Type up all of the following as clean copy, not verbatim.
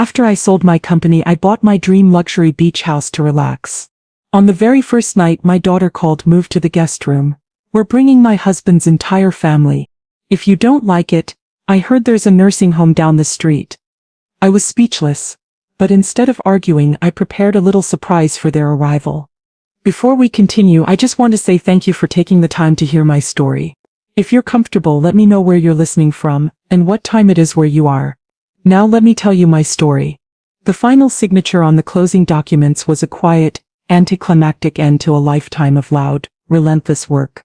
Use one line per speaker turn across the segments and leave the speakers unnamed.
After I sold my company, I bought my dream luxury beach house to relax. On the very first night my daughter called, "Move to the guest room. We're bringing my husband's entire family. If you don't like it, I heard there's a nursing home down the street." I was speechless, but instead of arguing, I prepared a little surprise for their arrival. Before we continue, I just want to say thank you for taking the time to hear my story. If you're comfortable, let me know where you're listening from, and what time it is where you are. Now let me tell you my story. The final signature on the closing documents was a quiet, anticlimactic end to a lifetime of loud, relentless work.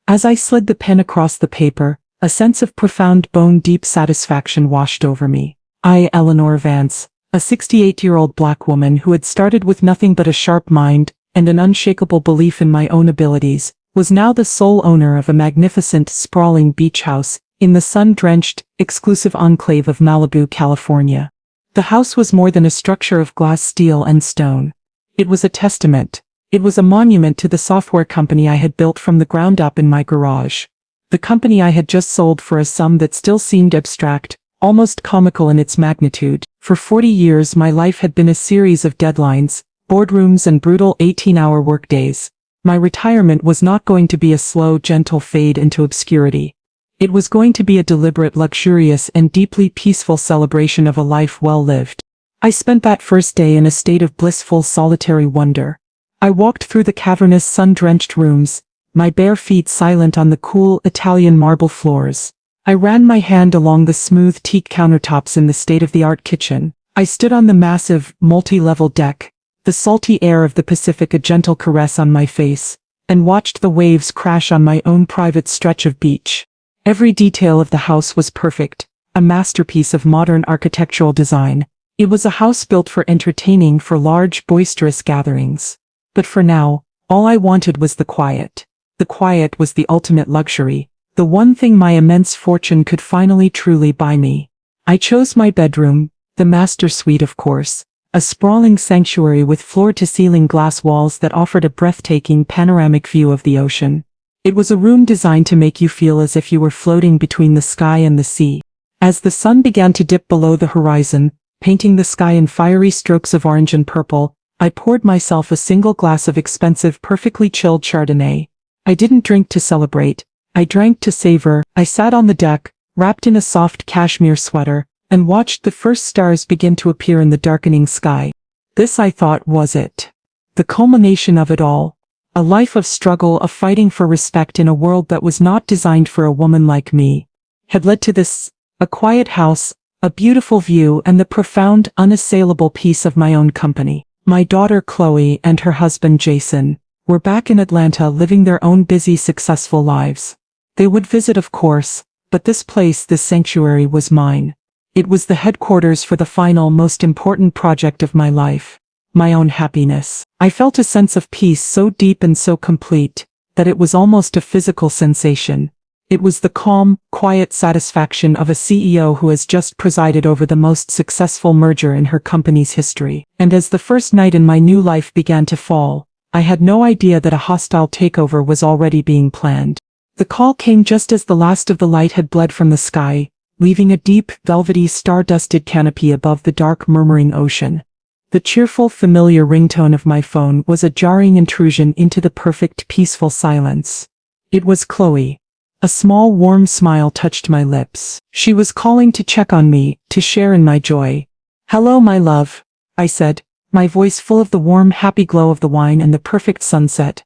As I slid the pen across the paper, a sense of profound bone-deep satisfaction washed over me. I, Eleanor Vance, a 68-year-old black woman who had started with nothing but a sharp mind and an unshakable belief in my own abilities, was now the sole owner of a magnificent, sprawling beach house in the sun-drenched, exclusive enclave of Malibu, California. The house was more than a structure of glass, steel, and stone. It was a testament. It was a monument to the software company I had built from the ground up in my garage. The company I had just sold for a sum that still seemed abstract, almost comical in its magnitude. For 40 years my life had been a series of deadlines, boardrooms, and brutal 18-hour workdays. My retirement was not going to be a slow, gentle fade into obscurity. It was going to be a deliberate, luxurious, and deeply peaceful celebration of a life well lived. I spent that first day in a state of blissful, solitary wonder. I walked through the cavernous, sun-drenched rooms, my bare feet silent on the cool, Italian marble floors. I ran my hand along the smooth teak countertops in the state-of-the-art kitchen. I stood on the massive, multi-level deck, the salty air of the Pacific a gentle caress on my face, and watched the waves crash on my own private stretch of beach. Every detail of the house was perfect, a masterpiece of modern architectural design. It was a house built for entertaining, for large, boisterous gatherings. But for now, all I wanted was the quiet. The quiet was the ultimate luxury, the one thing my immense fortune could finally truly buy me. I chose my bedroom, the master suite of course, a sprawling sanctuary with floor-to-ceiling glass walls that offered a breathtaking panoramic view of the ocean. It was a room designed to make you feel as if you were floating between the sky and the sea. As the sun began to dip below the horizon, painting the sky in fiery strokes of orange and purple, I poured myself a single glass of expensive, perfectly chilled Chardonnay. I didn't drink to celebrate. I drank to savor. I sat on the deck, wrapped in a soft cashmere sweater, and watched the first stars begin to appear in the darkening sky. This, I thought, was it. The culmination of it all. A life of struggle, of fighting for respect in a world that was not designed for a woman like me, had led to this, a quiet house, a beautiful view, and the profound, unassailable peace of my own company. My daughter Chloe and her husband Jason were back in Atlanta living their own busy, successful lives. They would visit, of course, but this place, this sanctuary, was mine. It was the headquarters for the final, most important project of my life. My own happiness. I felt a sense of peace so deep and so complete, that it was almost a physical sensation. It was the calm, quiet satisfaction of a CEO who has just presided over the most successful merger in her company's history. And as the first night in my new life began to fall, I had no idea that a hostile takeover was already being planned. The call came just as the last of the light had bled from the sky, leaving a deep, velvety, star-dusted canopy above the dark, murmuring ocean. The cheerful, familiar ringtone of my phone was a jarring intrusion into the perfect, peaceful silence. It was Chloe. A small, warm smile touched my lips. She was calling to check on me, to share in my joy. "Hello, my love," I said, my voice full of the warm, happy glow of the wine and the perfect sunset.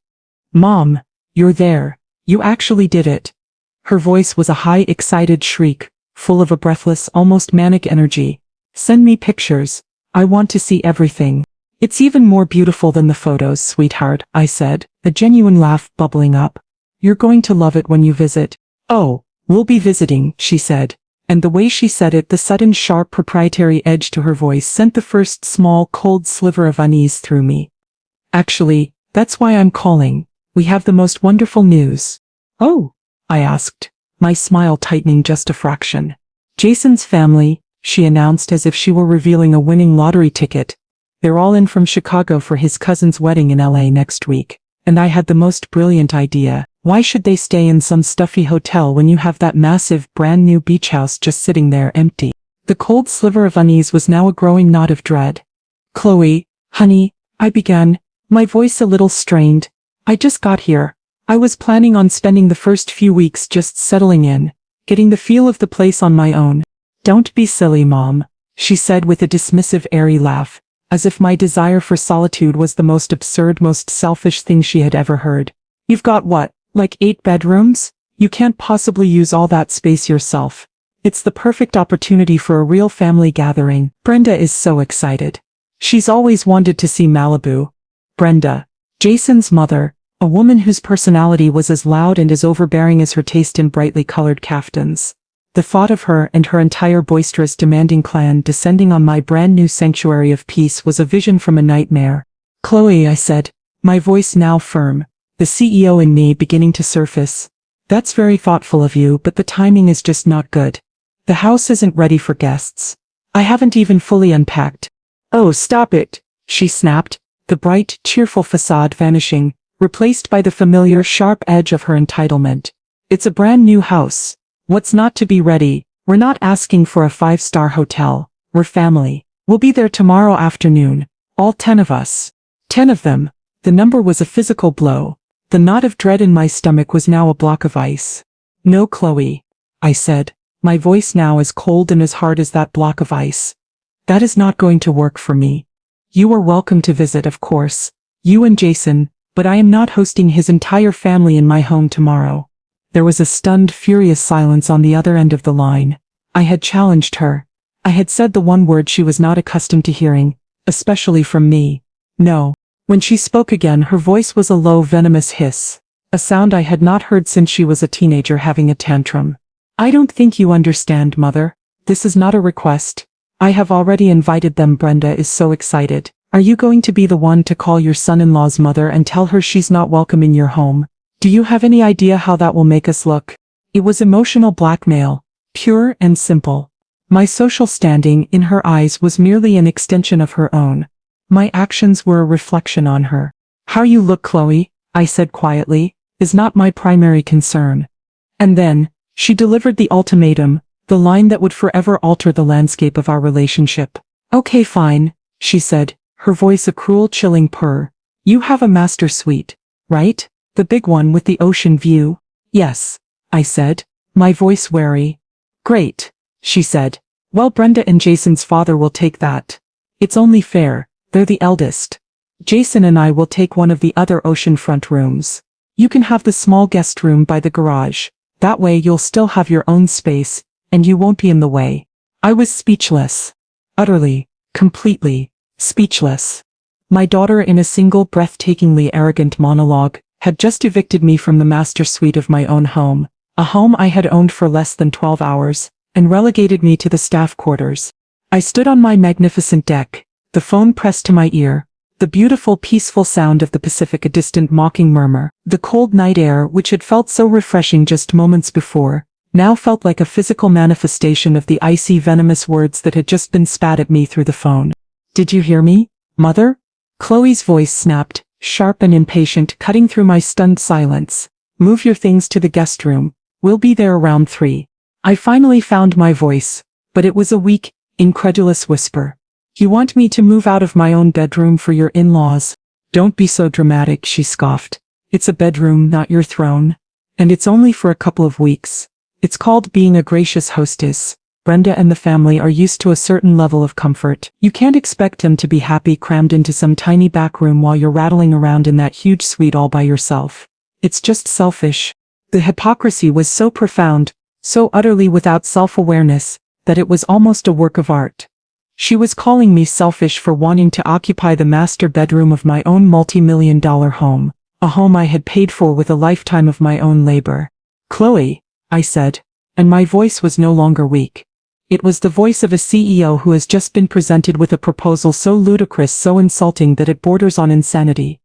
"Mom, you're there. You actually did it." Her voice was a high, excited shriek, full of a breathless, almost manic energy. "Send me pictures. I want to see everything." "It's even more beautiful than the photos, sweetheart," I said, a genuine laugh bubbling up. "You're going to love it when you visit." "Oh, we'll be visiting," she said, and the way she said it, the sudden sharp proprietary edge to her voice, sent the first small, cold sliver of unease through me. "Actually, that's why I'm calling. We have the most wonderful news." "Oh?" I asked, my smile tightening just a fraction. "Jason's family," she announced as if she were revealing a winning lottery ticket. "They're all in from Chicago for his cousin's wedding in LA next week." And I had the most brilliant idea. Why should they stay in some stuffy hotel when you have that massive, brand new beach house just sitting there empty? The cold sliver of unease was now a growing knot of dread. Chloe, honey, I began, my voice a little strained. I just got here. I was planning on spending the first few weeks just settling in, getting the feel of the place on my own. Don't be silly, Mom, she said with a dismissive, airy laugh, as if my desire for solitude was the most absurd, most selfish thing she had ever heard. You've got what, like 8 bedrooms? You can't possibly use all that space yourself. It's the perfect opportunity for a real family gathering. Brenda is so excited. She's always wanted to see Malibu. Brenda, Jason's mother, a woman whose personality was as loud and as overbearing as her taste in brightly colored kaftans. The thought of her and her entire boisterous, demanding clan descending on my brand new sanctuary of peace was a vision from a nightmare. Chloe, I said, my voice now firm, the CEO in me beginning to surface. That's very thoughtful of you, but the timing is just not good. The house isn't ready for guests. I haven't even fully unpacked. Oh, stop it, she snapped, the bright, cheerful facade vanishing, replaced by the familiar, sharp edge of her entitlement. It's a brand new house. What's not to be ready? We're not asking for a 5-star hotel. We're family. We'll be there tomorrow afternoon. All 10 of us. 10 of them. The number was a physical blow. The knot of dread in my stomach was now a block of ice. No, Chloe, I said, my voice now as cold and as hard as that block of ice. That is not going to work for me. You are welcome to visit, of course. You and Jason, but I am not hosting his entire family in my home tomorrow. There was a stunned, furious silence on the other end of the line. I had challenged her. I had said the one word she was not accustomed to hearing, especially from me. No. When she spoke again, her voice was a low, venomous hiss, a sound I had not heard since she was a teenager having a tantrum. I don't think you understand, Mother. This is not a request. I have already invited them. Brenda is so excited. Are you going to be the one to call your son-in-law's mother and tell her she's not welcome in your home? Do you have any idea how that will make us look? It was emotional blackmail, pure and simple. My social standing in her eyes was merely an extension of her own. My actions were a reflection on her. How you look, Chloe, I said quietly, is not my primary concern. And then, she delivered the ultimatum, the line that would forever alter the landscape of our relationship. Okay, fine, she said, her voice a cruel, chilling purr. You have a master suite, right? The big one with the ocean view? Yes, I said, my voice wary. Great, she said. Well, Brenda and Jason's father will take that. It's only fair, they're the eldest. Jason and I will take one of the other oceanfront rooms. You can have the small guest room by the garage. That way you'll still have your own space, and you won't be in the way. I was speechless. Utterly, completely, speechless. My daughter, in a single breathtakingly arrogant monologue, had just evicted me from the master suite of my own home, a home I had owned for less than 12 hours, and relegated me to the staff quarters. I stood on my magnificent deck, the phone pressed to my ear, the beautiful, peaceful sound of the Pacific, a distant mocking murmur. The cold night air, which had felt so refreshing just moments before, now felt like a physical manifestation of the icy, venomous words that had just been spat at me through the phone. Did you hear me, Mother? Chloe's voice snapped, sharp and impatient, cutting through my stunned silence. Move your things to the guest room. We'll be there around 3. I finally found my voice, but it was a weak, incredulous whisper. You want me to move out of my own bedroom for your in-laws? Don't be so dramatic, she scoffed. It's a bedroom, not your throne. And it's only for a couple of weeks. It's called being a gracious hostess. Brenda and the family are used to a certain level of comfort. You can't expect them to be happy crammed into some tiny back room while you're rattling around in that huge suite all by yourself. It's just selfish. The hypocrisy was so profound, so utterly without self-awareness, that it was almost a work of art. She was calling me selfish for wanting to occupy the master bedroom of my own multi-million-dollar home, a home I had paid for with a lifetime of my own labor. Chloe, I said, and my voice was no longer weak. It was the voice of a CEO who has just been presented with a proposal so ludicrous, so insulting that it borders on insanity.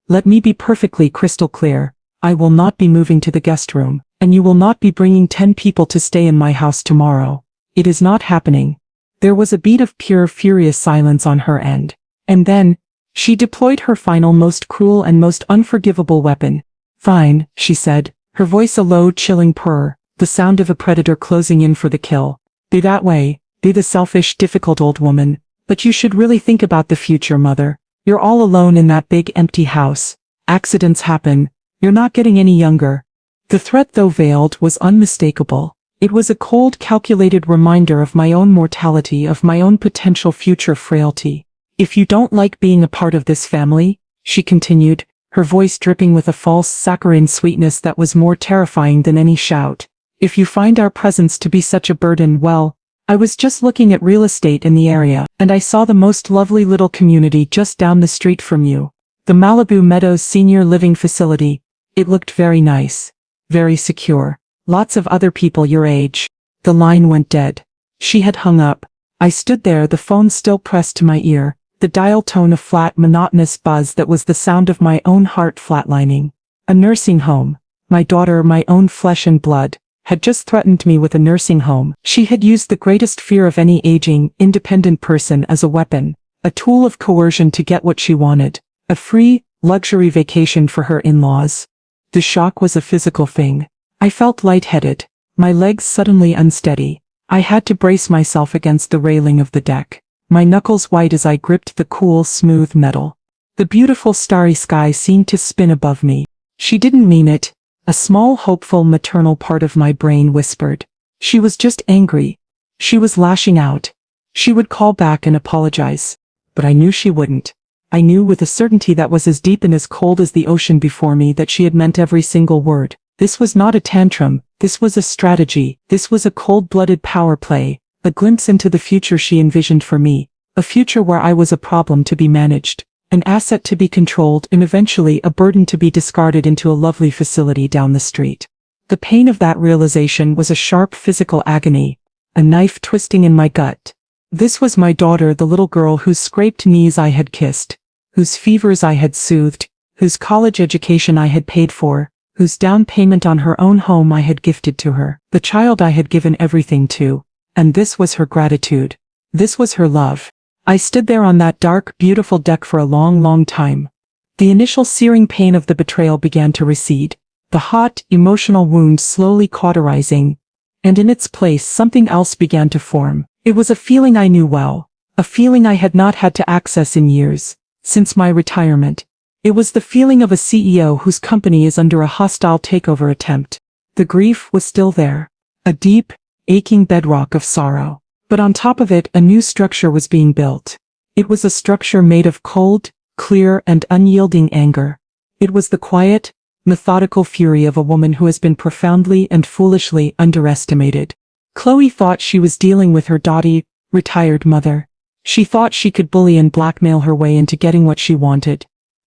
Let me be perfectly crystal clear. I will not be moving to the guest room, and you will not be bringing 10 people to stay in my house tomorrow. It is not happening. There was a beat of pure, furious silence on her end. And then, she deployed her final, most cruel and most unforgivable weapon. Fine, she said, her voice a low, chilling purr, the sound of a predator closing in for the kill. Be that way, Be the selfish, difficult old woman. But you should really think about the future, mother. You're all alone in that big empty house. Accidents happen. You're not getting any younger. The threat, though veiled, was unmistakable. It was a cold, calculated reminder of my own mortality, of my own potential future frailty. If you don't like being a part of this family, she continued, her voice dripping with a false saccharine sweetness that was more terrifying than any shout. If you find our presence to be such a burden, well, I was just looking at real estate in the area, and I saw the most lovely little community just down the street from you. The Malibu Meadows Senior Living Facility. It looked very nice. Very secure. Lots of other people your age. The line went dead. She had hung up. I stood there, the phone still pressed to my ear, the dial tone a flat, monotonous buzz that was the sound of my own heart flatlining. A nursing home. My daughter, my own flesh and blood, had just threatened me with a nursing home. She had used the greatest fear of any aging, independent person as a weapon, a tool of coercion to get what she wanted, a free, luxury vacation for her in-laws. The shock was a physical thing. I felt lightheaded, my legs suddenly unsteady. I had to brace myself against the railing of the deck, my knuckles white as I gripped the cool, smooth metal. The beautiful starry sky seemed to spin above me. She didn't mean it. A small, hopeful, maternal part of my brain whispered. She was just angry. She was lashing out. She would call back and apologize. But I knew she wouldn't. I knew with a certainty that was as deep and as cold as the ocean before me that she had meant every single word. This was not a tantrum. This was a strategy. This was a cold-blooded power play, a glimpse into the future she envisioned for me. A future where I was a problem to be managed, an asset to be controlled, and eventually a burden to be discarded into a lovely facility down the street. The pain of that realization was a sharp physical agony, a knife twisting in my gut. This was my daughter, the little girl whose scraped knees I had kissed, whose fevers I had soothed, whose college education I had paid for, whose down payment on her own home I had gifted to her, the child I had given everything to. And this was her gratitude. This was her love. I stood there on that dark, beautiful deck for a long, long time. The initial searing pain of the betrayal began to recede, the hot, emotional wound slowly cauterizing, and in its place something else began to form. It was a feeling I knew well, a feeling I had not had to access in years, since my retirement. It was the feeling of a CEO whose company is under a hostile takeover attempt. The grief was still there, a deep, aching bedrock of sorrow. But on top of it, a new structure was being built. It was a structure made of cold, clear, and unyielding anger. It was the quiet, methodical fury of a woman who has been profoundly and foolishly underestimated. Chloe thought she was dealing with her dotty, retired mother. She thought she could bully and blackmail her way into getting what she wanted.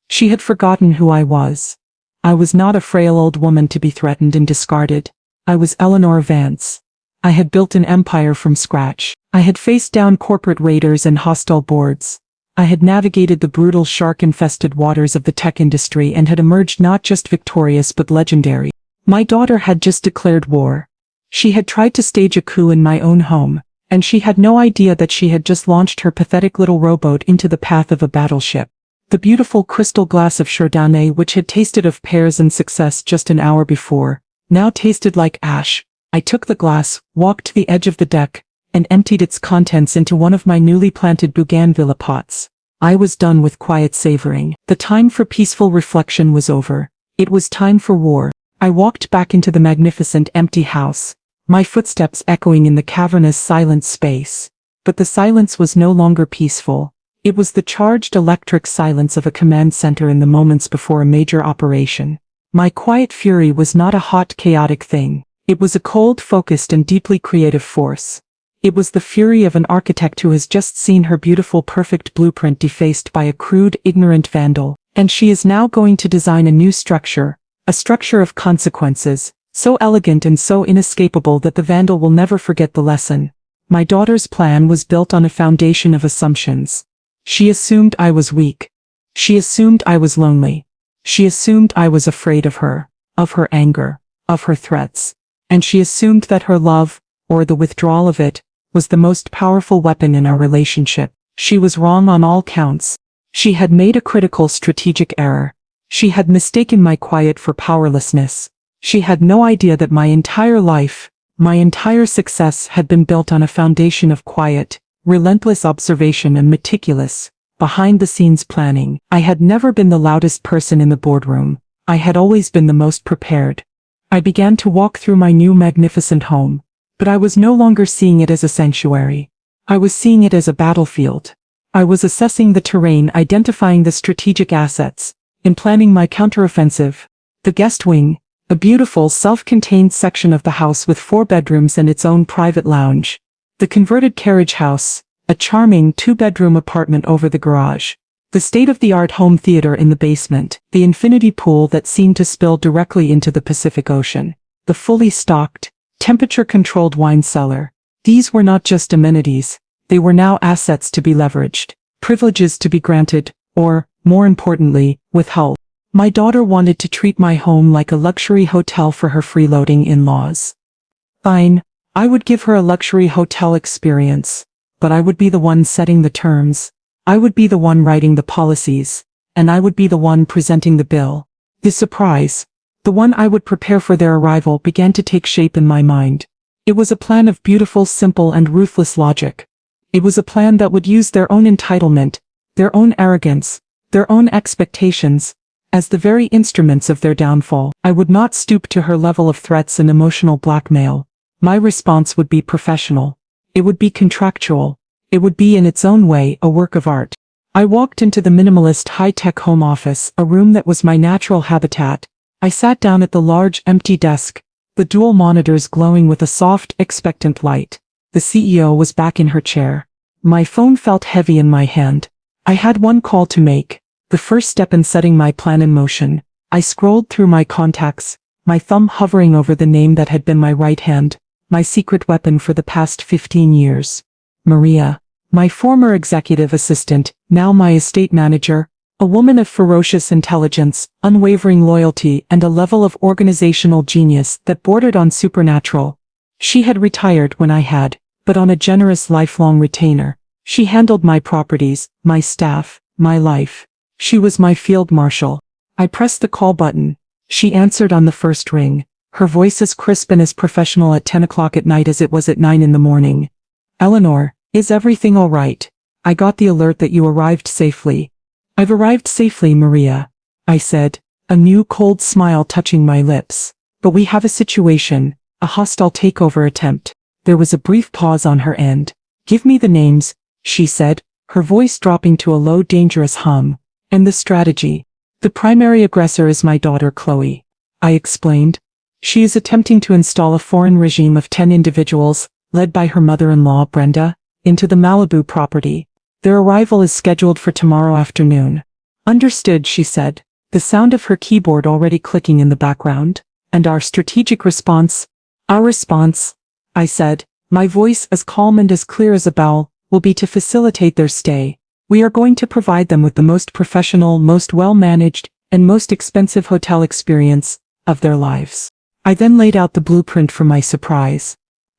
She had forgotten who I was. I was not a frail old woman to be threatened and discarded. I was Eleanor Vance. I had built an empire from scratch. I had faced down corporate raiders and hostile boards. I had navigated the brutal shark-infested waters of the tech industry and had emerged not just victorious but legendary. My daughter had just declared war. She had tried to stage a coup in my own home, and she had no idea that she had just launched her pathetic little rowboat into the path of a battleship. The beautiful crystal glass of Chardonnay, which had tasted of pears and success just an hour before, now tasted like ash. I took the glass, walked to the edge of the deck, and emptied its contents into one of my newly planted bougainvillea pots. I was done with quiet savoring. The time for peaceful reflection was over. It was time for war. I walked back into the magnificent empty house, my footsteps echoing in the cavernous silent space. But the silence was no longer peaceful. It was the charged electric silence of a command center in the moments before a major operation. My quiet fury was not a hot, chaotic thing. It was a cold, focused, and deeply creative force. It was the fury of an architect who has just seen her beautiful, perfect blueprint defaced by a crude, ignorant vandal, and she is now going to design a new structure, a structure of consequences, so elegant and so inescapable that the vandal will never forget the lesson. My daughter's plan was built on a foundation of assumptions. She assumed I was weak. She assumed I was lonely. She assumed I was afraid of her anger, of her threats. And she assumed that her love, or the withdrawal of it, was the most powerful weapon in our relationship. She was wrong on all counts. She had made a critical strategic error. She had mistaken my quiet for powerlessness. She had no idea that my entire life, My entire success had been built on a foundation of quiet, relentless observation and meticulous, behind-the-scenes planning. I had never been the loudest person in the boardroom. I had always been the most prepared. I began to walk through my new magnificent home, but I was no longer seeing it as a sanctuary. I was seeing it as a battlefield. I was assessing the terrain, identifying the strategic assets, and planning my counteroffensive. The guest wing, a beautiful self-contained section of the house with 4 bedrooms and its own private lounge. The converted carriage house, a charming 2-bedroom apartment over the garage. The state-of-the-art home theater in the basement, the infinity pool that seemed to spill directly into the Pacific Ocean. The fully stocked, temperature-controlled wine cellar. These were not just amenities, they were now assets to be leveraged, privileges to be granted, or, more importantly, withheld. My daughter wanted to treat my home like a luxury hotel for her freeloading in-laws. Fine, I would give her a luxury hotel experience, but I would be the one setting the terms. I would be the one writing the policies, and I would be the one presenting the bill. The surprise, the one I would prepare for their arrival, began to take shape in my mind. It was a plan of beautiful, simple, and ruthless logic. It was a plan that would use their own entitlement, their own arrogance, their own expectations, as the very instruments of their downfall. I would not stoop to her level of threats and emotional blackmail. My response would be professional. It would be contractual. It would be, in its own way, a work of art. I walked into the minimalist high-tech home office, a room that was my natural habitat. I sat down at the large, empty desk, the dual monitors glowing with a soft, expectant light. The CEO was back in her chair. My phone felt heavy in my hand. I had one call to make, the first step in setting my plan in motion. I scrolled through my contacts, my thumb hovering over the name that had been my right hand, my secret weapon for the past 15 years. Maria, my former executive assistant, now my estate manager, a woman of ferocious intelligence, unwavering loyalty, and a level of organizational genius that bordered on supernatural. She had retired when I had, but on a generous lifelong retainer. She handled my properties, my staff, my life. She was my field marshal. I pressed the call button. She answered on the first ring, her voice as crisp and as professional at 10 o'clock at night as it was at 9 in the morning. Eleanor, is everything all right? I got the alert that you arrived safely. I've arrived safely, Maria, I said, a new cold smile touching my lips. But we have a situation, a hostile takeover attempt. There was a brief pause on her end. Give me the names, she said, her voice dropping to a low, dangerous hum. And the strategy. The primary aggressor is my daughter Chloe, I explained. She is attempting to install a foreign regime of 10 individuals, led by her mother-in-law Brenda, into the Malibu property. Their arrival is scheduled for tomorrow afternoon. Understood, she said, the sound of her keyboard already clicking in the background. And our strategic response? Our response, I said, my voice as calm and as clear as a bell, will be to facilitate their stay. We are going to provide them with the most professional, most well-managed, and most expensive hotel experience of their lives. I then laid out the blueprint for my surprise.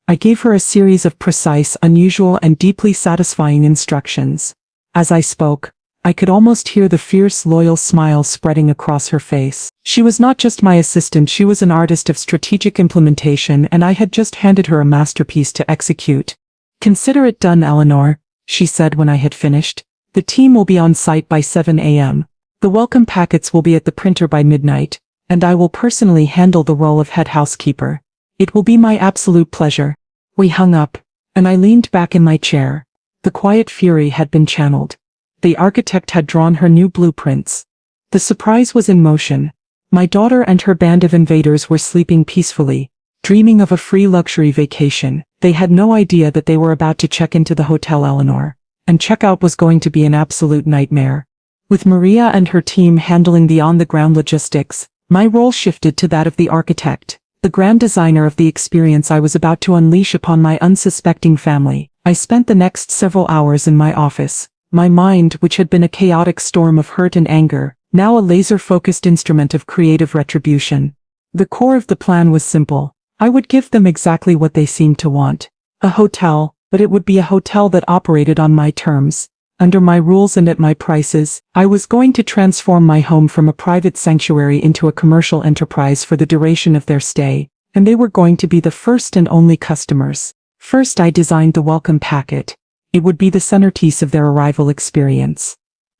I gave her a series of precise, unusual, and deeply satisfying instructions. As I spoke, I could almost hear the fierce, loyal smile spreading across her face. She was not just my assistant, she was an artist of strategic implementation, and I had just handed her a masterpiece to execute. Consider it done, Eleanor, she said when I had finished. The team will be on site by 7 a.m. The welcome packets will be at the printer by midnight, and I will personally handle the role of head housekeeper. It will be my absolute pleasure. We hung up, and I leaned back in my chair. The quiet fury had been channeled. The architect had drawn her new blueprints. The surprise was in motion. My daughter and her band of invaders were sleeping peacefully, dreaming of a free luxury vacation. They had no idea that they were about to check into the Hotel Eleanor. And checkout was going to be an absolute nightmare. With Maria and her team handling the on-the-ground logistics, my role shifted to that of the architect, the grand designer of the experience I was about to unleash upon my unsuspecting family. I spent the next several hours in my office, my mind, which had been a chaotic storm of hurt and anger, now a laser-focused instrument of creative retribution. The core of the plan was simple. I would give them exactly what they seemed to want. A hotel, but it would be a hotel that operated on my terms, under my rules and at my prices. I was going to transform my home from a private sanctuary into a commercial enterprise for the duration of their stay, and they were going to be the first and only customers. First, I designed the welcome packet. It would be the centerpiece of their arrival experience.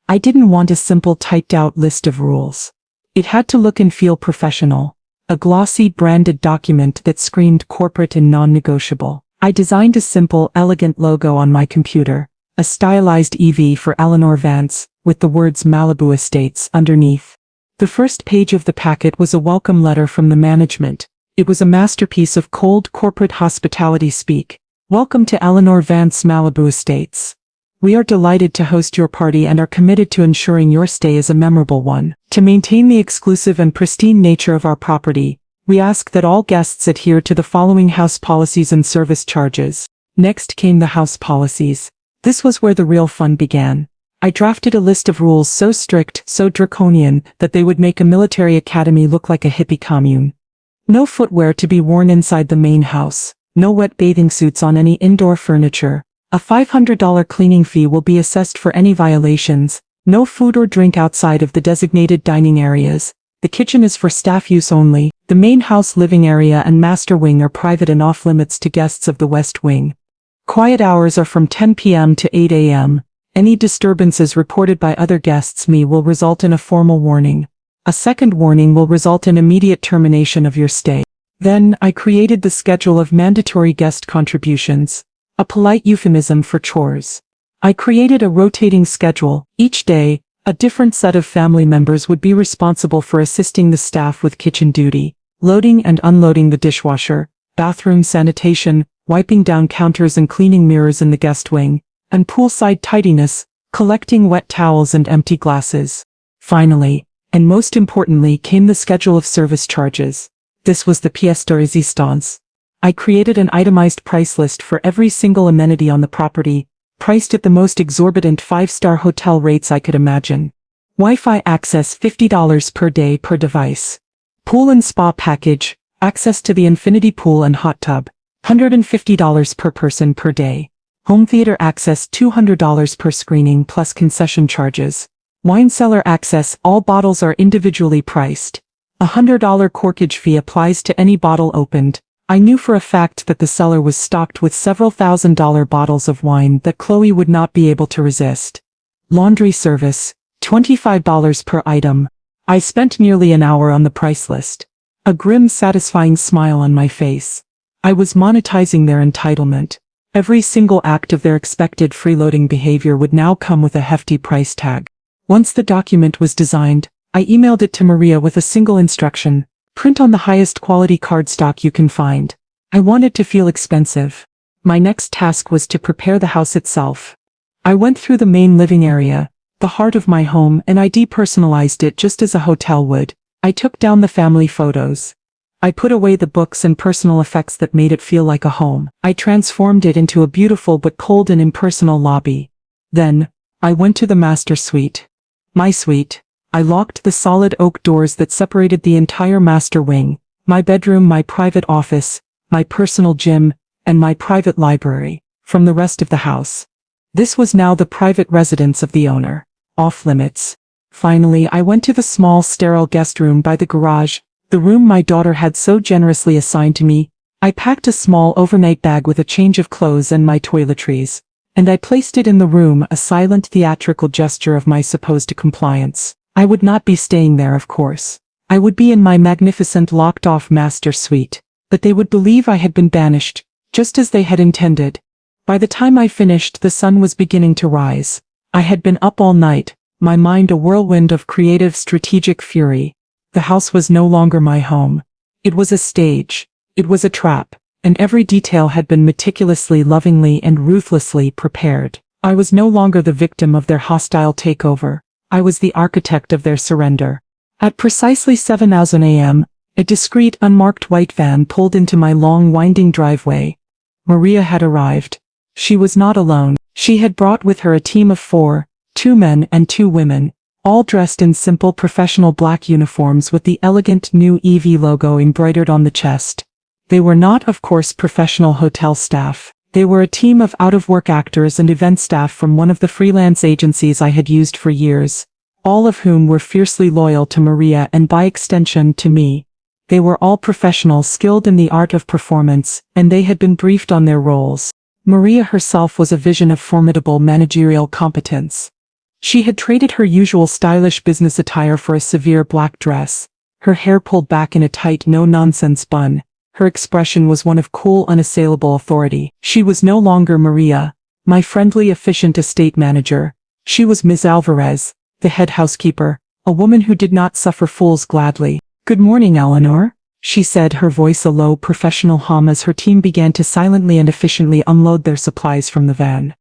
I didn't want a simple typed-out list of rules. It had to look and feel professional. A glossy, branded document that screamed corporate and non-negotiable. I designed a simple, elegant logo on my computer, a stylized EV for Eleanor Vance, with the words Malibu Estates underneath. The first page of the packet was a welcome letter from the management. It was a masterpiece of cold corporate hospitality speak. Welcome to Eleanor Vance Malibu Estates. We are delighted to host your party and are committed to ensuring your stay is a memorable one. To maintain the exclusive and pristine nature of our property, we ask that all guests adhere to the following house policies and service charges. Next came the house policies. This was where the real fun began. I drafted a list of rules so strict, so draconian, that they would make a military academy look like a hippie commune. No footwear to be worn inside the main house. No wet bathing suits on any indoor furniture. A $500 cleaning fee will be assessed for any violations. No food or drink outside of the designated dining areas. The kitchen is for staff use only. The main house living area and master wing are private and off limits to guests of the west wing. Quiet hours are from 10 p.m. to 8 a.m. Any disturbances reported by other guests will result in a formal warning. A second warning will result in immediate termination of your stay. Then, I created the schedule of mandatory guest contributions. A polite euphemism for chores. I created a rotating schedule. Each day, a different set of family members would be responsible for assisting the staff with kitchen duty, loading and unloading the dishwasher, bathroom sanitation, wiping down counters and cleaning mirrors in the guest wing, and poolside tidiness, collecting wet towels and empty glasses. Finally, and most importantly, came the schedule of service charges. This was the pièce de résistance. I created an itemized price list for every single amenity on the property, priced at the most exorbitant 5-star hotel rates I could imagine. Wi-Fi access $50 per day per device. Pool and spa package, access to the infinity pool and hot tub, $150 per person per day. Home theater access $200 per screening plus concession charges. Wine cellar access, all bottles are individually priced. A $100 corkage fee applies to any bottle opened. I knew for a fact that the cellar was stocked with several $1,000 bottles of wine that Chloe would not be able to resist. Laundry service, $25 per item. I spent nearly an hour on the price list. A grim, satisfying smile on my face. I was monetizing their entitlement. Every single act of their expected freeloading behavior would now come with a hefty price tag. Once the document was designed, I emailed it to Maria with a single instruction. Print on the highest quality cardstock you can find. I want it to feel expensive. My next task was to prepare the house itself. I went through the main living area, the heart of my home, and I depersonalized it just as a hotel would. I took down the family photos. I put away the books and personal effects that made it feel like a home. I transformed it into a beautiful but cold and impersonal lobby. Then, I went to the master suite. My suite. I locked the solid oak doors that separated the entire master wing, my bedroom, my private office, my personal gym, and my private library, from the rest of the house. This was now the private residence of the owner. Off limits. Finally, I went to the small, sterile guest room by the garage, the room my daughter had so generously assigned to me. I packed a small overnight bag with a change of clothes and my toiletries, and I placed it in the room, a silent theatrical gesture of my supposed compliance. I would not be staying there, of course. I would be in my magnificent locked-off master suite, but they would believe I had been banished, just as they had intended. By the time I finished, the sun was beginning to rise. I had been up all night, my mind a whirlwind of creative, strategic fury. The house was no longer my home. It was a stage. It was a trap, and every detail had been meticulously, lovingly, and ruthlessly prepared. I was no longer the victim of their hostile takeover. I was the architect of their surrender. At precisely 7:00 a.m., a discreet, unmarked white van pulled into my long, winding driveway. Maria had arrived. She was not alone. She had brought with her a team of 4, 2 men and 2 women, all dressed in simple professional black uniforms with the elegant new EV logo embroidered on the chest. They were not, of course, professional hotel staff. They were a team of out-of-work actors and event staff from one of the freelance agencies I had used for years, all of whom were fiercely loyal to Maria and by extension to me. They were all professionals skilled in the art of performance, and they had been briefed on their roles. Maria herself was a vision of formidable managerial competence. She had traded her usual stylish business attire for a severe black dress, her hair pulled back in a tight no-nonsense bun. Her expression was one of cool, unassailable authority. She was no longer Maria, my friendly, efficient estate manager. She was Ms. Alvarez, the head housekeeper, a woman who did not suffer fools gladly. "Good morning, Eleanor," she said, her voice a low, professional hum as her team began to silently and efficiently unload their supplies from the van.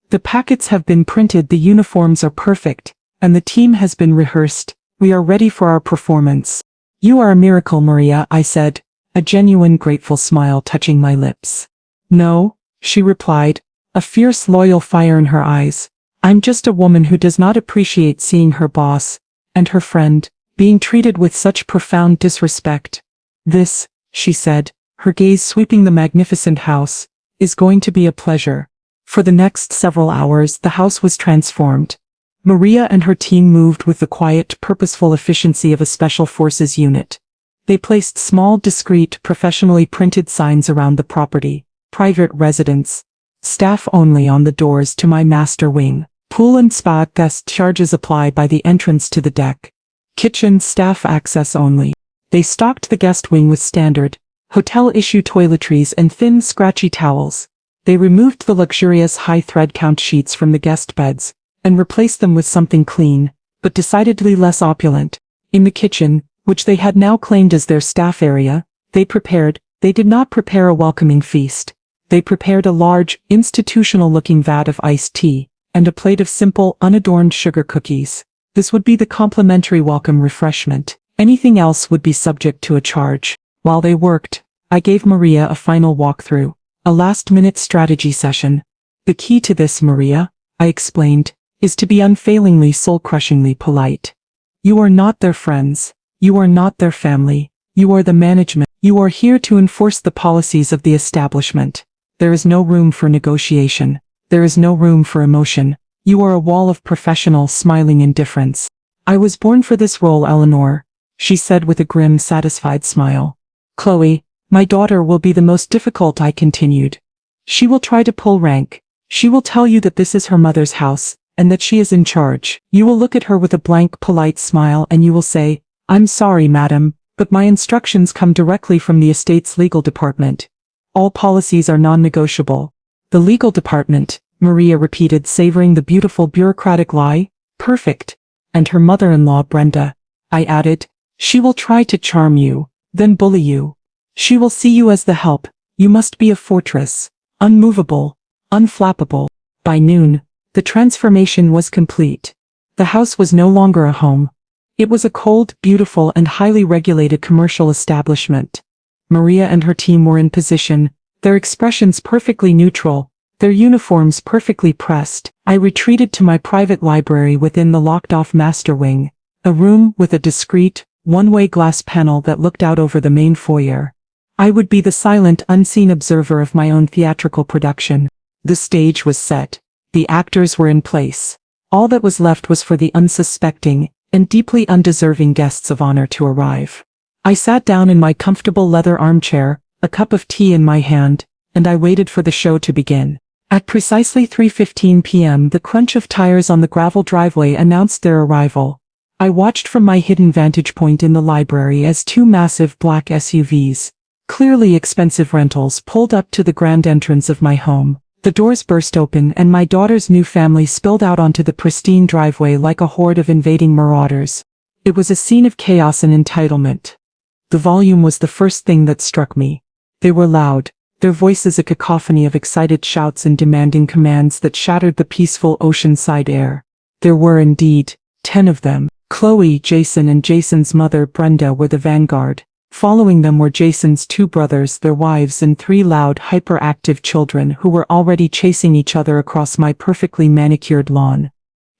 "The packets have been printed, the uniforms are perfect, and the team has been rehearsed. We are ready for our performance." "You are a miracle, Maria," I said, a genuine grateful smile touching my lips. "No," she replied, a fierce, loyal fire in her eyes. "I'm just a woman who does not appreciate seeing her boss, and her friend, being treated with such profound disrespect. This," she said, her gaze sweeping the magnificent house, "is going to be a pleasure." For the next several hours, the house was transformed. Maria and her team moved with the quiet, purposeful efficiency of a special forces unit. They placed small, discreet, professionally printed signs around the property: private residence, staff only on the doors to my master wing. Pool and spa guest charges apply by the entrance to the deck. Kitchen staff access only. They stocked the guest wing with standard, hotel-issue toiletries and thin, scratchy towels. They removed the luxurious high thread count sheets from the guest beds, and replaced them with something clean, but decidedly less opulent. In the kitchen, which they had now claimed as their staff area, they did not prepare a welcoming feast. They prepared a large, institutional-looking vat of iced tea, and a plate of simple, unadorned sugar cookies. This would be the complimentary welcome refreshment. Anything else would be subject to a charge. While they worked, I gave Maria a final walkthrough, a last-minute strategy session. "The key to this, Maria," I explained, "is to be unfailingly, soul-crushingly polite. You are not their friends. You are not their family. You are the management. You are here to enforce the policies of the establishment. There is no room for negotiation. There is no room for emotion. You are a wall of professional, smiling indifference." "I was born for this role, Eleanor," she said with a grim, satisfied smile. "Chloe, my daughter, will be the most difficult," I continued. "She will try to pull rank. She will tell you that this is her mother's house, and that she is in charge. You will look at her with a blank, polite smile and you will say, 'I'm sorry, madam, but my instructions come directly from the estate's legal department. All policies are non-negotiable.'" "The legal department," Maria repeated, savoring the beautiful bureaucratic lie. "Perfect. And her mother-in-law, Brenda," I added. "She will try to charm you, then bully you. She will see you as the help. You must be a fortress, unmovable, unflappable." By noon, the transformation was complete. The house was no longer a home. It was a cold, beautiful, and highly regulated commercial establishment. Maria and her team were in position, their expressions perfectly neutral, their uniforms perfectly pressed. I retreated to my private library within the locked-off master wing, a room with a discreet, one-way glass panel that looked out over the main foyer. I would be the silent, unseen observer of my own theatrical production. The stage was set. The actors were in place. All that was left was for the unsuspecting and deeply undeserving guests of honor to arrive. I sat down in my comfortable leather armchair, a cup of tea in my hand, and I waited for the show to begin. At precisely 3:15 p.m., the crunch of tires on the gravel driveway announced their arrival. I watched from my hidden vantage point in the library as two massive black SUVs, clearly expensive rentals, pulled up to the grand entrance of my home. The doors burst open and my daughter's new family spilled out onto the pristine driveway like a horde of invading marauders. It was a scene of chaos and entitlement. The volume was the first thing that struck me. They were loud, their voices a cacophony of excited shouts and demanding commands that shattered the peaceful oceanside air. There were indeed 10 of them. Chloe, Jason, and Jason's mother, Brenda, were the vanguard. Following them were Jason's 2 brothers, their wives, and 3 loud, hyperactive children who were already chasing each other across my perfectly manicured lawn.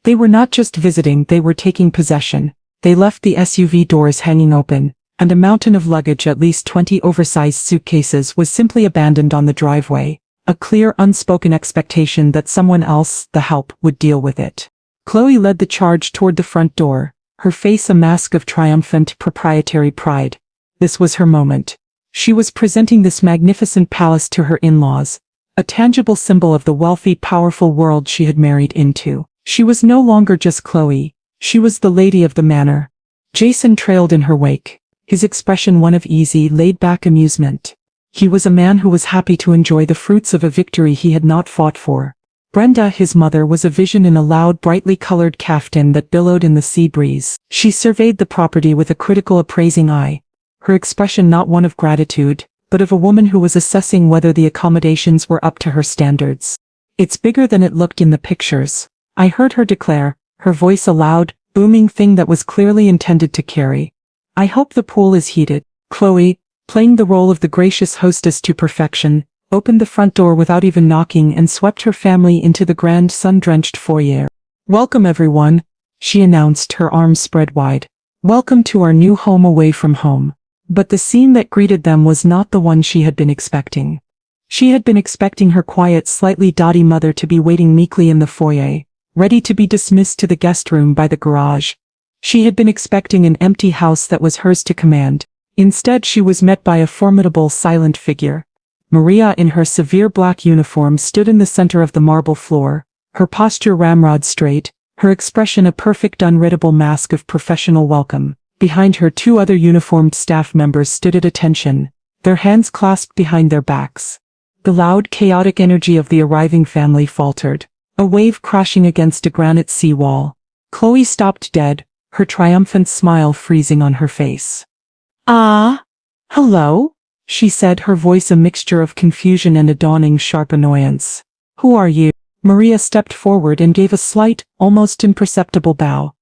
They were not just visiting, they were taking possession. They left the SUV doors hanging open, and a mountain of luggage, at least 20 oversized suitcases, was simply abandoned on the driveway, a clear, unspoken expectation that someone else, the help, would deal with it. Chloe led the charge toward the front door, her face a mask of triumphant, proprietary pride. This was her moment. She was presenting this magnificent palace to her in-laws, a tangible symbol of the wealthy, powerful world she had married into. She was no longer just Chloe. She was the lady of the manor. Jason trailed in her wake, his expression one of easy, laid-back amusement. He was a man who was happy to enjoy the fruits of a victory he had not fought for. Brenda, his mother, was a vision in a loud, brightly colored caftan that billowed in the sea breeze. She surveyed the property with a critical, appraising eye, her expression not one of gratitude, but of a woman who was assessing whether the accommodations were up to her standards. "It's bigger than it looked in the pictures," I heard her declare, her voice a loud, booming thing that was clearly intended to carry. "I hope the pool is heated." Chloe, playing the role of the gracious hostess to perfection, opened the front door without even knocking and swept her family into the grand sun-drenched foyer. "Welcome everyone," she announced, her arms spread wide. "Welcome to our new home away from home." But the scene that greeted them was not the one she had been expecting. She had been expecting her quiet, slightly dotty mother to be waiting meekly in the foyer, ready to be dismissed to the guest room by the garage. She had been expecting an empty house that was hers to command. Instead, she was met by a formidable, silent figure. Maria, in her severe black uniform, stood in the center of the marble floor, her posture ramrod straight, her expression a perfect, unreadable mask of professional welcome. Behind her, 2 other uniformed staff members stood at attention, their hands clasped behind their backs. The loud, chaotic energy of the arriving family faltered, a wave crashing against a granite seawall. Chloe stopped dead, her triumphant smile freezing on her face. "Ah, hello?" she said, her voice a mixture of confusion and a dawning sharp annoyance. "Who are you?" Maria stepped forward and gave a slight, almost imperceptible bow.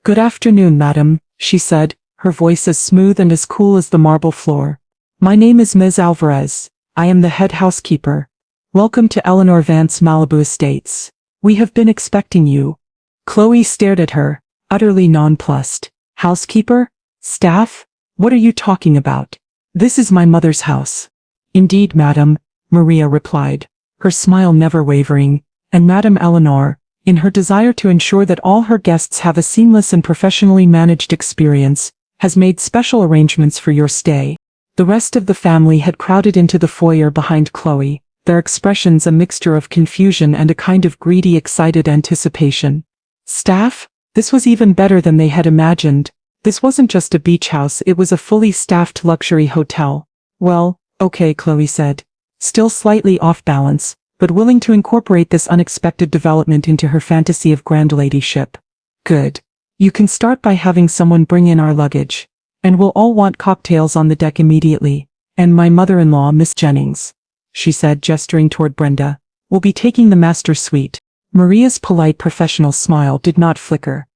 "Good afternoon, madam," she said, her voice as smooth and as cool as the marble floor. "My name is Ms. Alvarez. I am the head housekeeper. Welcome to Eleanor Vance Malibu Estates. We have been expecting you." Chloe stared at her, utterly nonplussed. "Housekeeper? Staff? What are you talking about? This is my mother's house." "Indeed, madam," Maria replied, her smile never wavering, "and Madam Eleanor, in her desire to ensure that all her guests have a seamless and professionally managed experience, has made special arrangements for your stay." The rest of the family had crowded into the foyer behind Chloe, their expressions a mixture of confusion and a kind of greedy, excited anticipation. Staff? This was even better than they had imagined. This wasn't just a beach house, it was a fully staffed luxury hotel. "Well, okay," Chloe said, still slightly off balance, but willing to incorporate this unexpected development into her fantasy of grand ladyship. "Good. You can start by having someone bring in our luggage. And we'll all want cocktails on the deck immediately. And my mother-in-law, Miss Jennings," she said, gesturing toward Brenda, "will be taking the master suite." Maria's polite professional smile did not flicker.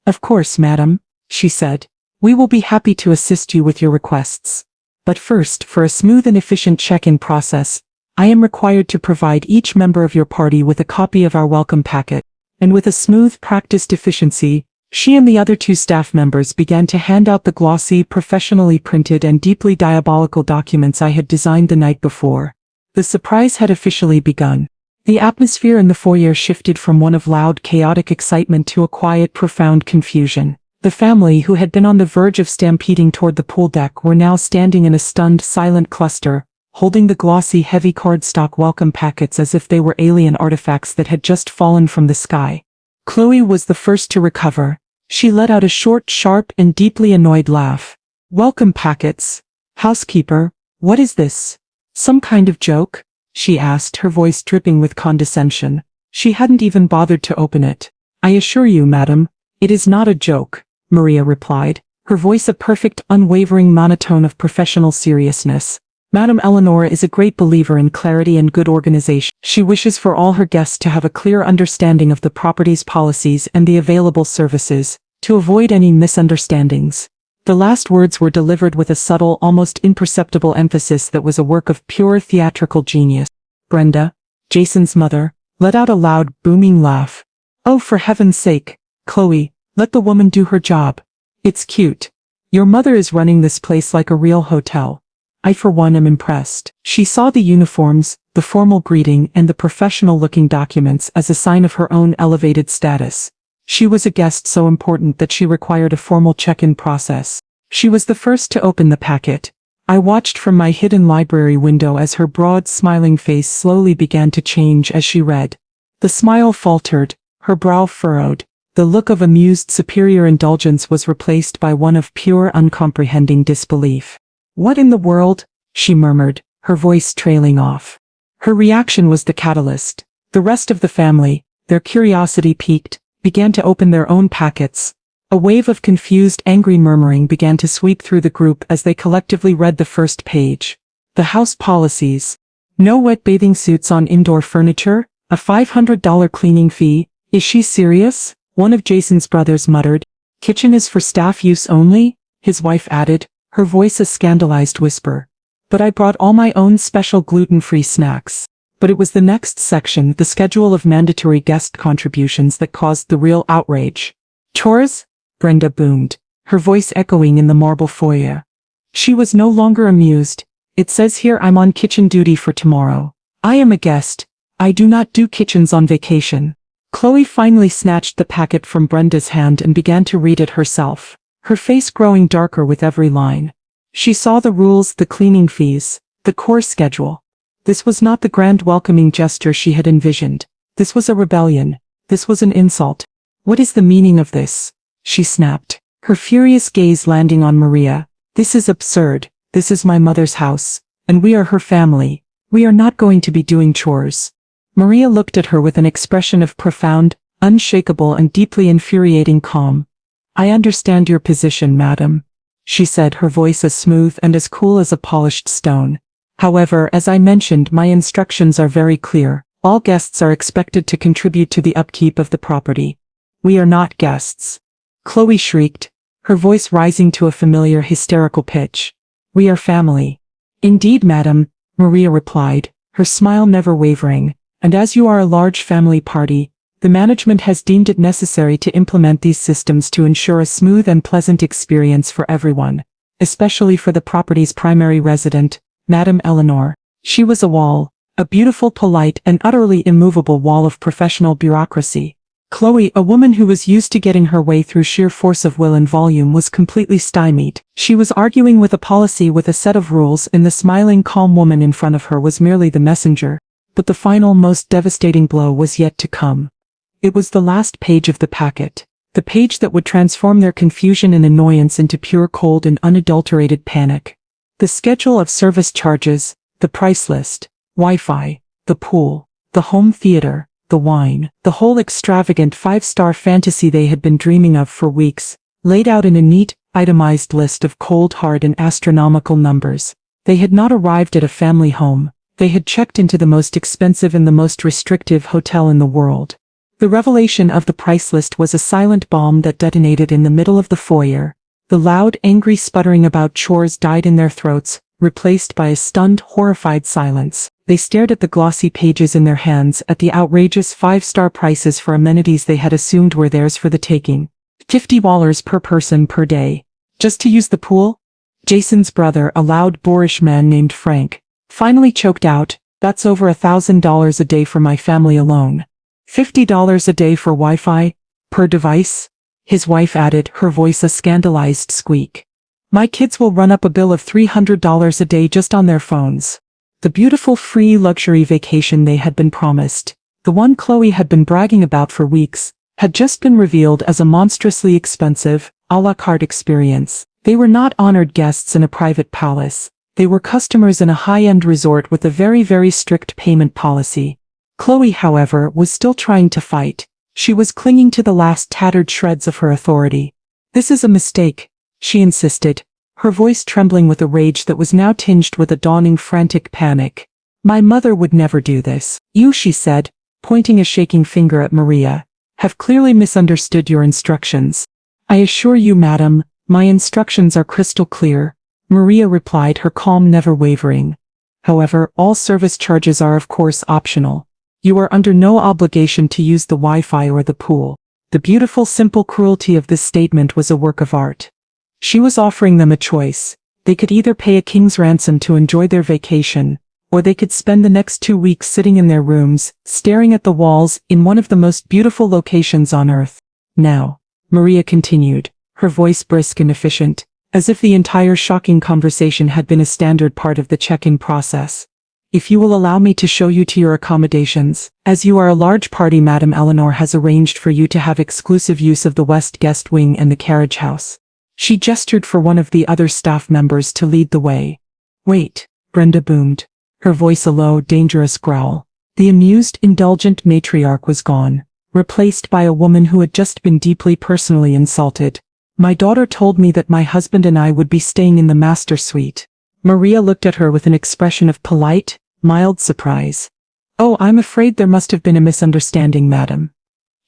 "Of course, madam," she said. "We will be happy to assist you with your requests. But first, for a smooth and efficient check-in process, I am required to provide each member of your party with a copy of our welcome packet." And with a smooth, practiced efficiency, she and the other 2 staff members began to hand out the glossy, professionally printed and deeply diabolical documents I had designed the night before. The surprise had officially begun. The atmosphere in the foyer shifted from one of loud, chaotic excitement to a quiet, profound confusion. The family, who had been on the verge of stampeding toward the pool deck, were now standing in a stunned, silent cluster, holding the glossy, heavy cardstock welcome packets as if they were alien artifacts that had just fallen from the sky. Chloe was the first to recover. She let out a short, sharp, and deeply annoyed laugh. "Welcome packets? Housekeeper, what is this? Some kind of joke?" she asked, her voice dripping with condescension. She hadn't even bothered to open it. "I assure you, madam, it is not a joke," Maria replied, her voice a perfect, unwavering monotone of professional seriousness. "Madam Eleanor is a great believer in clarity and good organization. She wishes for all her guests to have a clear understanding of the property's policies and the available services, to avoid any misunderstandings." The last words were delivered with a subtle, almost imperceptible emphasis that was a work of pure theatrical genius. Brenda, Jason's mother, let out a loud, booming laugh. "Oh, for heaven's sake, Chloe, let the woman do her job. It's cute. Your mother is running this place like a real hotel. I for one am impressed." She saw the uniforms, the formal greeting, and the professional-looking documents as a sign of her own elevated status. She was a guest so important that she required a formal check-in process. She was the first to open the packet. I watched from my hidden library window as her broad, smiling face slowly began to change as she read. The smile faltered, her brow furrowed. The look of amused superior indulgence was replaced by one of pure uncomprehending disbelief. "What in the world?" she murmured, her voice trailing off. Her reaction was the catalyst. The rest of the family, their curiosity piqued, began to open their own packets. A wave of confused, angry murmuring began to sweep through the group as they collectively read the first page. The house policies. No wet bathing suits on indoor furniture, a $500 cleaning fee. Is she serious? One of Jason's brothers muttered. Kitchen is for staff use only, his wife added, her voice a scandalized whisper. But I brought all my own special gluten-free snacks. But it was the next section, the schedule of mandatory guest contributions, that caused the real outrage. Chores? Brenda boomed, her voice echoing in the marble foyer. She was no longer amused. It says here I'm on kitchen duty for tomorrow. I am a guest. I do not do kitchens on vacation. Chloe finally snatched the packet from Brenda's hand and began to read it herself, her face growing darker with every line. She saw the rules, the cleaning fees, the course schedule. This was not the grand welcoming gesture she had envisioned. This was a rebellion. This was an insult. What is the meaning of this? She snapped, her furious gaze landing on Maria. This is absurd. This is my mother's house, and we are her family. We are not going to be doing chores. Maria looked at her with an expression of profound, unshakable and deeply infuriating calm. I understand your position, madam, she said, her voice as smooth and as cool as a polished stone. However, as I mentioned, my instructions are very clear. All guests are expected to contribute to the upkeep of the property. We are not guests. Chloe shrieked, her voice rising to a familiar hysterical pitch. We are family. Indeed, madam, Maria replied, her smile never wavering. And as you are a large family party, the management has deemed it necessary to implement these systems to ensure a smooth and pleasant experience for everyone, especially for the property's primary resident, Madame Eleanor. She was a wall, a beautiful, polite, and utterly immovable wall of professional bureaucracy. Chloe, a woman who was used to getting her way through sheer force of will and volume, was completely stymied. She was arguing with a policy with a set of rules, and the smiling, calm woman in front of her was merely the messenger. But the final, most devastating blow was yet to come. It was the last page of the packet, the page that would transform their confusion and annoyance into pure, cold and unadulterated panic. The schedule of service charges, the price list, Wi-Fi, the pool, the home theater, the wine, the whole extravagant five-star fantasy they had been dreaming of for weeks, laid out in a neat, itemized list of cold, hard and astronomical numbers. They had not arrived at a family home. They had checked into the most expensive and the most restrictive hotel in the world. The revelation of the price list was a silent bomb that detonated in the middle of the foyer. The loud, angry sputtering about chores died in their throats, replaced by a stunned, horrified silence. They stared at the glossy pages in their hands, at the outrageous five-star prices for amenities they had assumed were theirs for the taking. $50 per person per day. Just to use the pool? Jason's brother, a loud, boorish man named Frank, finally choked out, "That's over $1,000 a day for my family alone." $50 a day for Wi-Fi? Per device? His wife added, her voice a scandalized squeak. My kids will run up a bill of $300 a day just on their phones. The beautiful free luxury vacation they had been promised, the one Chloe had been bragging about for weeks, had just been revealed as a monstrously expensive, a la carte experience. They were not honored guests in a private palace. They were customers in a high-end resort with a very, very strict payment policy. Chloe, however, was still trying to fight. She was clinging to the last tattered shreds of her authority. This is a mistake, she insisted, her voice trembling with a rage that was now tinged with a dawning frantic panic. My mother would never do this. You, she said, pointing a shaking finger at Maria, have clearly misunderstood your instructions. I assure you, madam, my instructions are crystal clear, Maria replied, her calm never wavering. However, all service charges are of course optional. You are under no obligation to use the Wi-Fi or the pool. The beautiful, simple cruelty of this statement was a work of art. She was offering them a choice. They could either pay a king's ransom to enjoy their vacation, or they could spend the next 2 weeks sitting in their rooms, staring at the walls, in one of the most beautiful locations on earth. Now, Maria continued, her voice brisk and efficient, as if the entire shocking conversation had been a standard part of the check-in process. If you will allow me to show you to your accommodations, as you are a large party, Madame Eleanor has arranged for you to have exclusive use of the West Guest Wing and the carriage house. She gestured for one of the other staff members to lead the way. Wait, Brenda boomed, her voice a low, dangerous growl. The amused, indulgent matriarch was gone, replaced by a woman who had just been deeply personally insulted. My daughter told me that my husband and I would be staying in the master suite. Maria looked at her with an expression of polite, mild surprise. Oh, I'm afraid there must have been a misunderstanding, madam,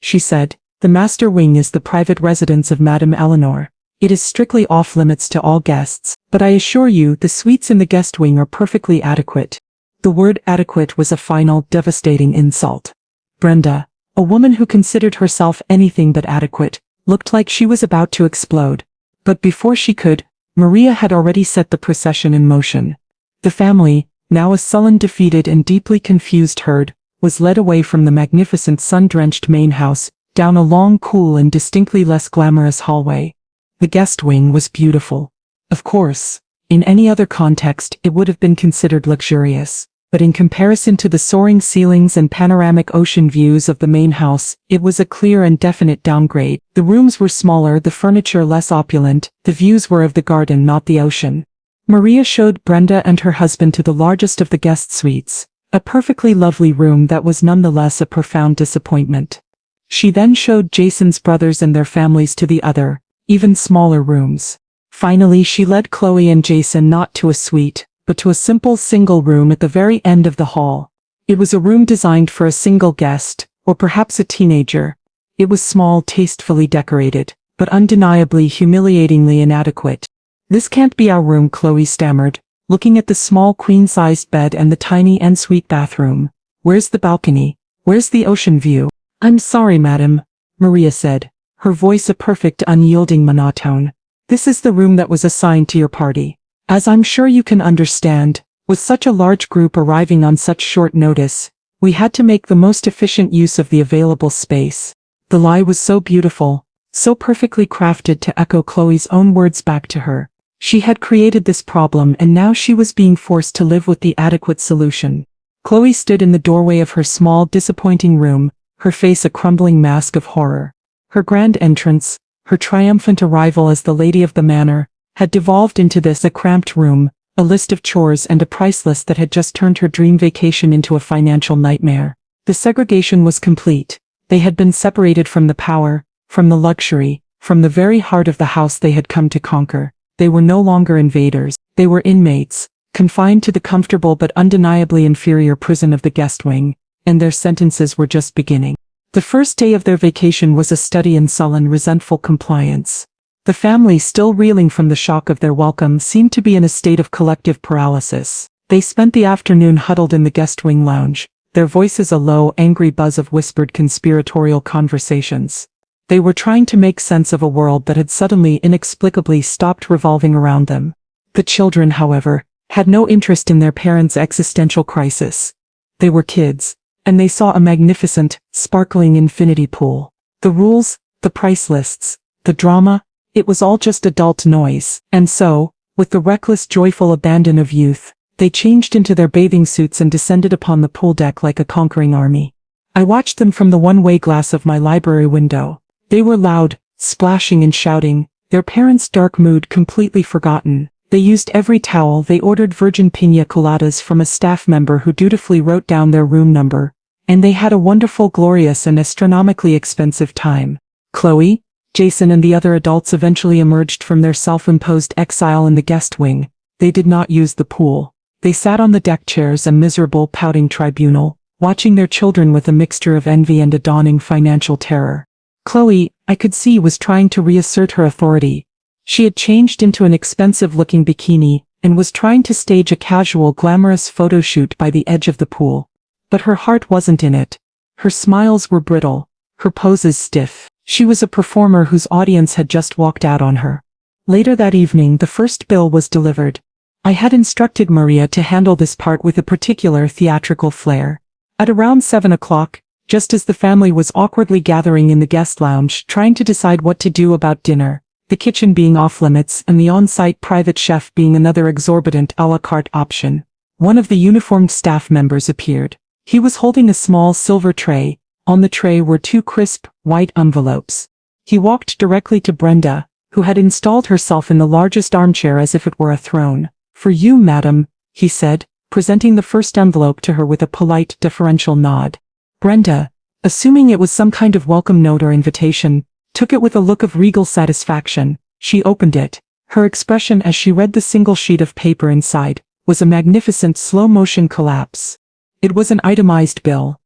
she said. The master wing is the private residence of Madame Eleanor. It is strictly off-limits to all guests, but I assure you the suites in the guest wing are perfectly adequate. The word adequate was a final, devastating insult. Brenda, a woman who considered herself anything but adequate, looked like she was about to explode. But before she could, Maria had already set the procession in motion. The family, now a sullen, defeated and deeply confused herd, was led away from the magnificent sun-drenched main house, down a long, cool and distinctly less glamorous hallway. The guest wing was beautiful. Of course, in any other context it would have been considered luxurious, but in comparison to the soaring ceilings and panoramic ocean views of the main house, it was a clear and definite downgrade. The rooms were smaller, the furniture less opulent, the views were of the garden, not the ocean. Maria showed Brenda and her husband to the largest of the guest suites, a perfectly lovely room that was nonetheless a profound disappointment. She then showed Jason's brothers and their families to the other, even smaller rooms. Finally, she led Chloe and Jason not to a suite, but to a simple single room at the very end of the hall. It was a room designed for a single guest, or perhaps a teenager. It was small, tastefully decorated, but undeniably humiliatingly inadequate. This can't be our room, Chloe stammered, looking at the small queen-sized bed and the tiny ensuite bathroom. Where's the balcony? Where's the ocean view? I'm sorry, madam, Maria said, her voice a perfect unyielding monotone. This is the room that was assigned to your party. As I'm sure you can understand, with such a large group arriving on such short notice, we had to make the most efficient use of the available space. The lie was so beautiful, so perfectly crafted to echo Chloe's own words back to her. She had created this problem and now she was being forced to live with the adequate solution. Chloe stood in the doorway of her small, disappointing room, her face a crumbling mask of horror. Her grand entrance, her triumphant arrival as the lady of the manor, had devolved into this, a cramped room, a list of chores and a price list that had just turned her dream vacation into a financial nightmare. The segregation was complete. They had been separated from the power, from the luxury, from the very heart of the house they had come to conquer. They were no longer invaders, they were inmates, confined to the comfortable but undeniably inferior prison of the guest wing, and their sentences were just beginning. The first day of their vacation was a study in sullen, resentful compliance. The family, still reeling from the shock of their welcome, seemed to be in a state of collective paralysis. They spent the afternoon huddled in the guest wing lounge, their voices a low, angry buzz of whispered conspiratorial conversations. They were trying to make sense of a world that had suddenly, inexplicably stopped revolving around them. The children, however, had no interest in their parents' existential crisis. They were kids, and they saw a magnificent, sparkling infinity pool. The rules, the price lists, the drama, it was all just adult noise. And so, with the reckless, joyful abandon of youth, they changed into their bathing suits and descended upon the pool deck like a conquering army. I watched them from the one-way glass of my library window. They were loud, splashing and shouting, their parents' dark mood completely forgotten. They used every towel, they ordered virgin piña coladas from a staff member who dutifully wrote down their room number, and they had a wonderful, glorious and astronomically expensive time. Chloe, Jason and the other adults eventually emerged from their self-imposed exile in the guest wing. They did not use the pool. They sat on the deck chairs, a miserable, pouting tribunal, watching their children with a mixture of envy and a dawning financial terror. Chloe, I could see, was trying to reassert her authority. She had changed into an expensive-looking bikini, and was trying to stage a casual, glamorous photo shoot by the edge of the pool. But her heart wasn't in it. Her smiles were brittle, her poses stiff. She was a performer whose audience had just walked out on her. Later that evening, the first bill was delivered. I had instructed Maria to handle this part with a particular theatrical flair. At around 7 o'clock, just as the family was awkwardly gathering in the guest lounge trying to decide what to do about dinner, the kitchen being off-limits and the on-site private chef being another exorbitant a la carte option. One of the uniformed staff members appeared. He was holding a small silver tray. On the tray were 2 crisp, white envelopes. He walked directly to Brenda, who had installed herself in the largest armchair as if it were a throne. "For you, madam," he said, presenting the first envelope to her with a polite, deferential nod. Brenda, assuming it was some kind of welcome note or invitation, took it with a look of regal satisfaction. She opened it. Her expression as she read the single sheet of paper inside was a magnificent slow-motion collapse. It was an itemized bill.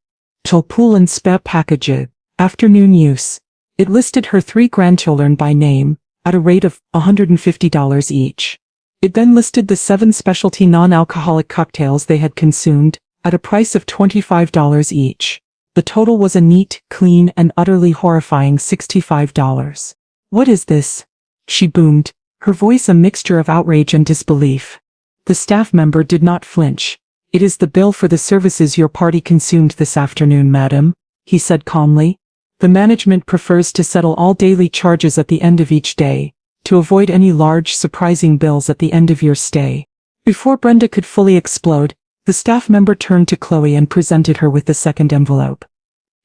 Tulpool and Spe package, afternoon use. It listed her 3 grandchildren by name, at a rate of $150 each. It then listed the 7 specialty non-alcoholic cocktails they had consumed, at a price of $25 each. The total was a neat, clean, and utterly horrifying $65. "What is this?" she boomed, her voice a mixture of outrage and disbelief. The staff member did not flinch. "It is the bill for the services your party consumed this afternoon, madam," he said calmly. "The management prefers to settle all daily charges at the end of each day, to avoid any large, surprising bills at the end of your stay." Before Brenda could fully explode, the staff member turned to Chloe and presented her with the second envelope.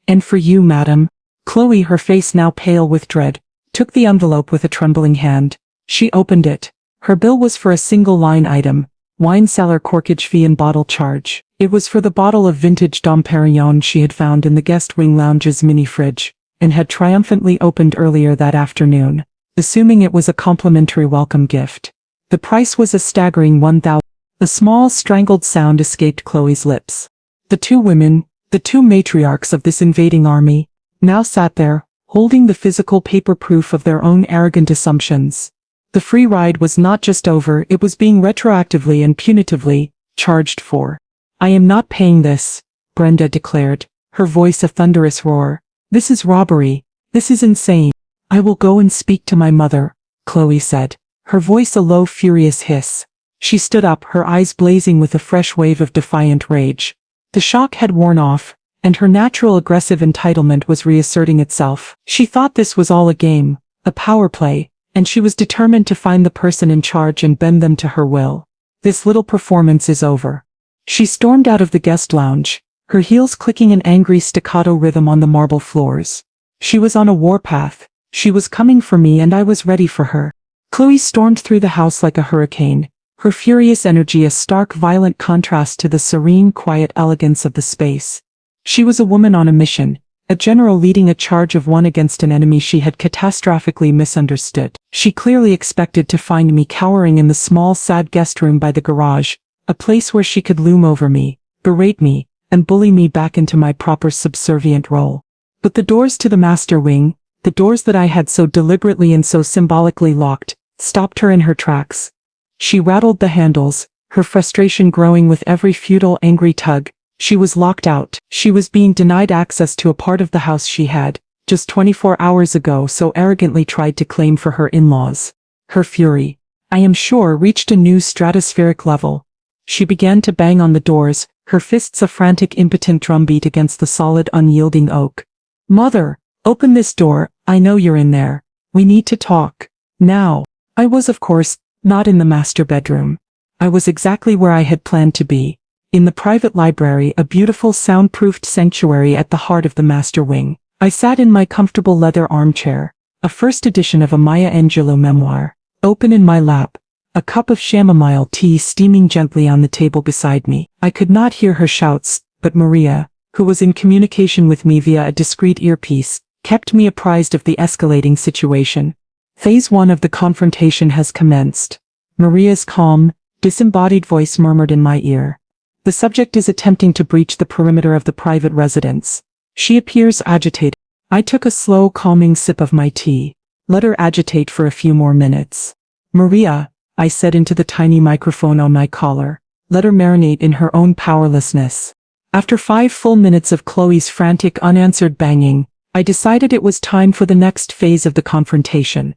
"And for you, madam." Chloe, her face now pale with dread, took the envelope with a trembling hand. She opened it. Her bill was for a single line item, wine cellar corkage fee and bottle charge. It was for the bottle of vintage Dom Perignon she had found in the guest wing lounge's mini fridge, and had triumphantly opened earlier that afternoon, assuming it was a complimentary welcome gift. The price was a staggering $1,000. A small strangled sound escaped Chloe's lips. The 2 women, the 2 matriarchs of this invading army, now sat there, holding the physical paper proof of their own arrogant assumptions. The free ride was not just over, it was being retroactively and punitively charged for. "I am not paying this," Brenda declared, her voice a thunderous roar. "This is robbery. This is insane." "I will go and speak to my mother," Chloe said, her voice a low, furious hiss. She stood up, her eyes blazing with a fresh wave of defiant rage. The shock had worn off, and her natural aggressive entitlement was reasserting itself. She thought this was all a game, a power play, and she was determined to find the person in charge and bend them to her will. "This little performance is over." She stormed out of the guest lounge, her heels clicking an angry staccato rhythm on the marble floors. She was on a warpath. She was coming for me and I was ready for her. Chloe stormed through the house like a hurricane, her furious energy a stark, violent contrast to the serene, quiet elegance of the space. She was a woman on a mission, a general leading a charge of one against an enemy she had catastrophically misunderstood. She clearly expected to find me cowering in the small, sad guest room by the garage, a place where she could loom over me, berate me, and bully me back into my proper subservient role. But the doors to the master wing, the doors that I had so deliberately and so symbolically locked, stopped her in her tracks. She rattled the handles, her frustration growing with every futile, angry tug. She was locked out. She was being denied access to a part of the house she had, just 24 hours ago, so arrogantly tried to claim for her in-laws. Her fury, I am sure, reached a new stratospheric level. She began to bang on the doors, her fists a frantic, impotent drumbeat against the solid, unyielding oak. "Mother, open this door, I know you're in there. We need to talk. Now." I was, of course, not in the master bedroom. I was exactly where I had planned to be. In the private library, a beautiful soundproofed sanctuary at the heart of the master wing. I sat in my comfortable leather armchair, a first edition of a Maya Angelou memoir, open in my lap, a cup of chamomile tea steaming gently on the table beside me. I could not hear her shouts, but Maria, who was in communication with me via a discreet earpiece, kept me apprised of the escalating situation. Phase 1 of the confrontation has commenced. Maria's calm, disembodied voice murmured in my ear. The subject is attempting to breach the perimeter of the private residence. She appears agitated. I took a slow, calming sip of my tea. Let her agitate for a few more minutes. "Maria," I said into the tiny microphone on my collar, let her marinate in her own powerlessness. After 5 full minutes of Chloe's frantic, unanswered banging, I decided it was time for the next phase of the confrontation.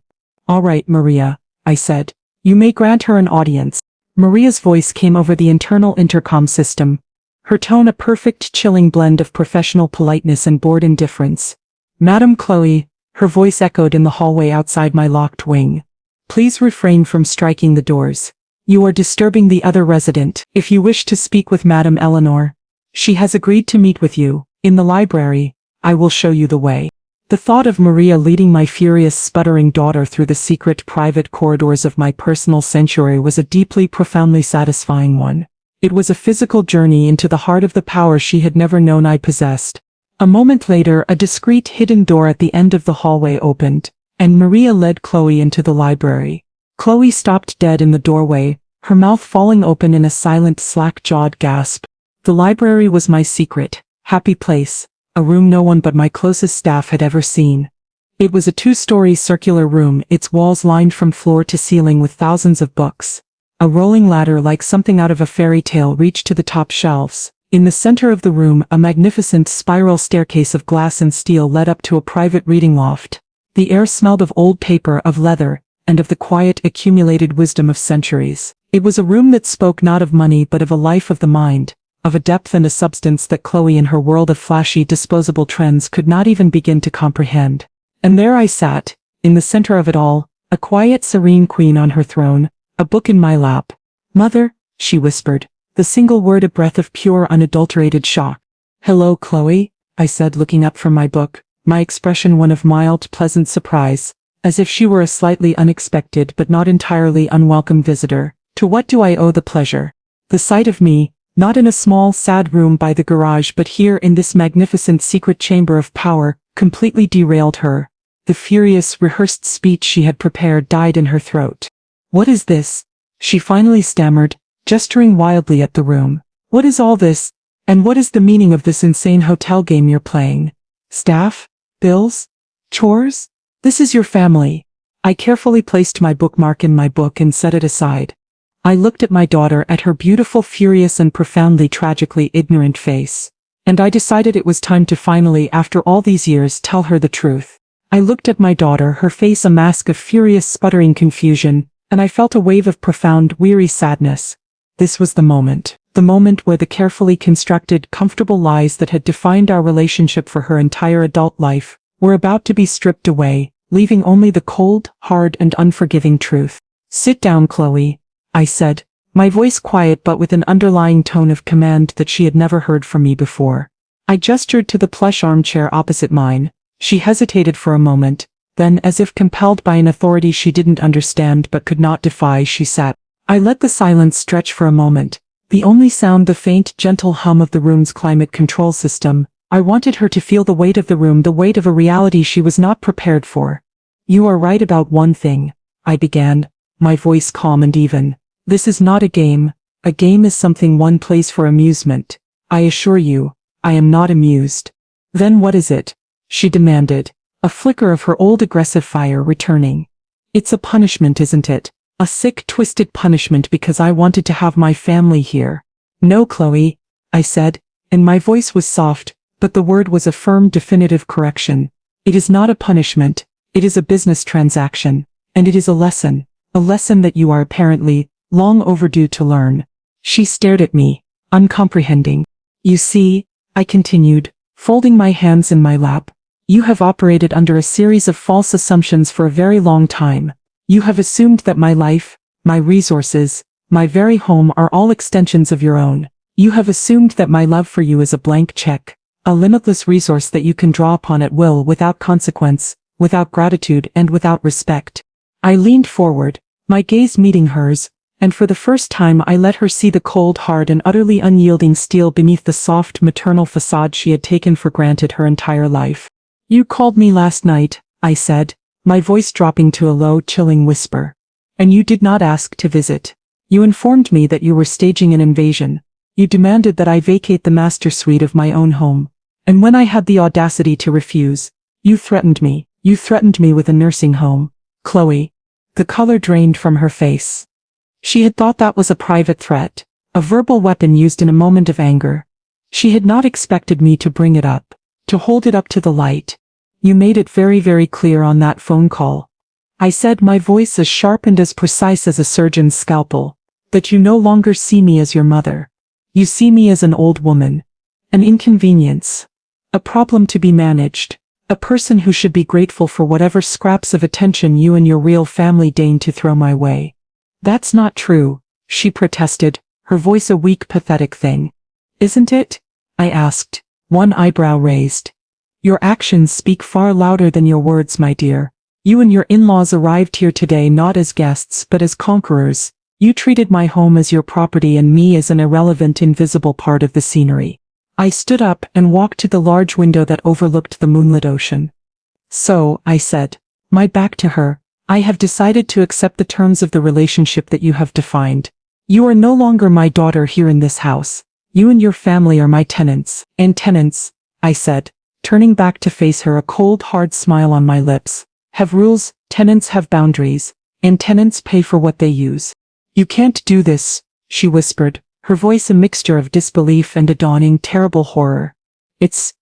"All right, Maria," I said. "You may grant her an audience." Maria's voice came over the internal intercom system, her tone a perfect, chilling blend of professional politeness and bored indifference. "Madam Chloe," Her voice echoed in the hallway outside my locked wing. Please refrain from striking the doors. You are disturbing the other resident. If you wish to speak with Madame Eleanor, she has agreed to meet with you, in the library. I will show you the way. The thought of Maria leading my furious, sputtering daughter through the secret, private corridors of my personal sanctuary was a deeply, profoundly satisfying one. It was a physical journey into the heart of the power she had never known I possessed. A moment later, a discreet, hidden door at the end of the hallway opened, and Maria led Chloe into the library. Chloe stopped dead in the doorway, her mouth falling open in a silent, slack-jawed gasp. The library was my secret, happy place. A room no one but my closest staff had ever seen. It was a 2-story circular room, its walls lined from floor to ceiling with thousands of books. A rolling ladder like something out of a fairy tale reached to the top shelves. In the center of the room, a magnificent spiral staircase of glass and steel led up to a private reading loft. The air smelled of old paper, of leather, and of the quiet, accumulated wisdom of centuries. It was a room that spoke not of money but of a life of the mind, of a depth and a substance that Chloe in her world of flashy, disposable trends could not even begin to comprehend. And there I sat, in the center of it all, a quiet, serene queen on her throne, a book in my lap. Mother, she whispered, the single word a breath of pure, unadulterated shock. Hello, Chloe, I said, looking up from my book, my expression one of mild, pleasant surprise, as if she were a slightly unexpected but not entirely unwelcome visitor. To what do I owe the pleasure? The sight of me, not in a small, sad room by the garage but here in this magnificent secret chamber of power, completely derailed her. The furious, rehearsed speech she had prepared died in her throat. What is this? She finally stammered, gesturing wildly at the room. What is all this? And what is the meaning of this insane hotel game you're playing? Staff? Bills? Chores? This is your family. I carefully placed my bookmark in my book and set it aside. I looked at my daughter, at her beautiful, furious and profoundly tragically ignorant face. And I decided it was time to finally, after all these years, tell her the truth. I looked at my daughter, her face a mask of furious, sputtering confusion, and I felt a wave of profound, weary sadness. This was the moment where the carefully constructed, comfortable lies that had defined our relationship for her entire adult life were about to be stripped away, leaving only the cold, hard and unforgiving truth. Sit down, Chloe, I said, my voice quiet but with an underlying tone of command that she had never heard from me before. I gestured to the plush armchair opposite mine. She hesitated for a moment, then as if compelled by an authority she didn't understand but could not defy, she sat. I let the silence stretch for a moment, the only sound the faint, gentle hum of the room's climate control system. I wanted her to feel the weight of the room, the weight of a reality she was not prepared for. You are right about one thing, I began, my voice calm and even. This is not a game. A game is something one plays for amusement. I assure you, I am not amused. Then what is it? She demanded, a flicker of her old aggressive fire returning. It's a punishment, isn't it? A sick, twisted punishment because I wanted to have my family here. No, Chloe, I said, and my voice was soft, but the word was a firm, definitive correction. It is not a punishment, it is a business transaction, and it is a lesson that you are apparently long overdue to learn. She stared at me, uncomprehending. You see, I continued, folding my hands in my lap, you have operated under a series of false assumptions for a very long time. You have assumed that my life, my resources, my very home are all extensions of your own. You have assumed that my love for you is a blank check, a limitless resource that you can draw upon at will without consequence, without gratitude and without respect. I leaned forward, my gaze meeting hers, and for the first time I let her see the cold, hard and utterly unyielding steel beneath the soft, maternal facade she had taken for granted her entire life. You called me last night, I said, my voice dropping to a low, chilling whisper. And you did not ask to visit. You informed me that you were staging an invasion. You demanded that I vacate the master suite of my own home. And when I had the audacity to refuse, you threatened me. You threatened me with a nursing home. Chloe. The color drained from her face. She had thought that was a private threat, a verbal weapon used in a moment of anger. She had not expected me to bring it up, to hold it up to the light. You made it very, very clear on that phone call. I said, my voice as sharp and as precise as a surgeon's scalpel, that you no longer see me as your mother. You see me as an old woman, an inconvenience, a problem to be managed, A person who should be grateful for whatever scraps of attention you and your real family deign to throw my way. That's not true, she protested, her voice a weak, pathetic thing. Isn't it? I asked, one eyebrow raised. Your actions speak far louder than your words, my dear. You and your in-laws arrived here today not as guests but as conquerors. You treated my home as your property and me as an irrelevant, invisible part of the scenery. I stood up and walked to the large window that overlooked the moonlit ocean. So, I said, my back to her, I have decided to accept the terms of the relationship that you have defined. You are no longer my daughter here in this house. You and your family are my tenants. And tenants, I said, turning back to face her, a cold, hard smile on my lips, have rules, tenants have boundaries, and tenants pay for what they use. You can't do this, she whispered, her voice a mixture of disbelief and a dawning, terrible horror. It's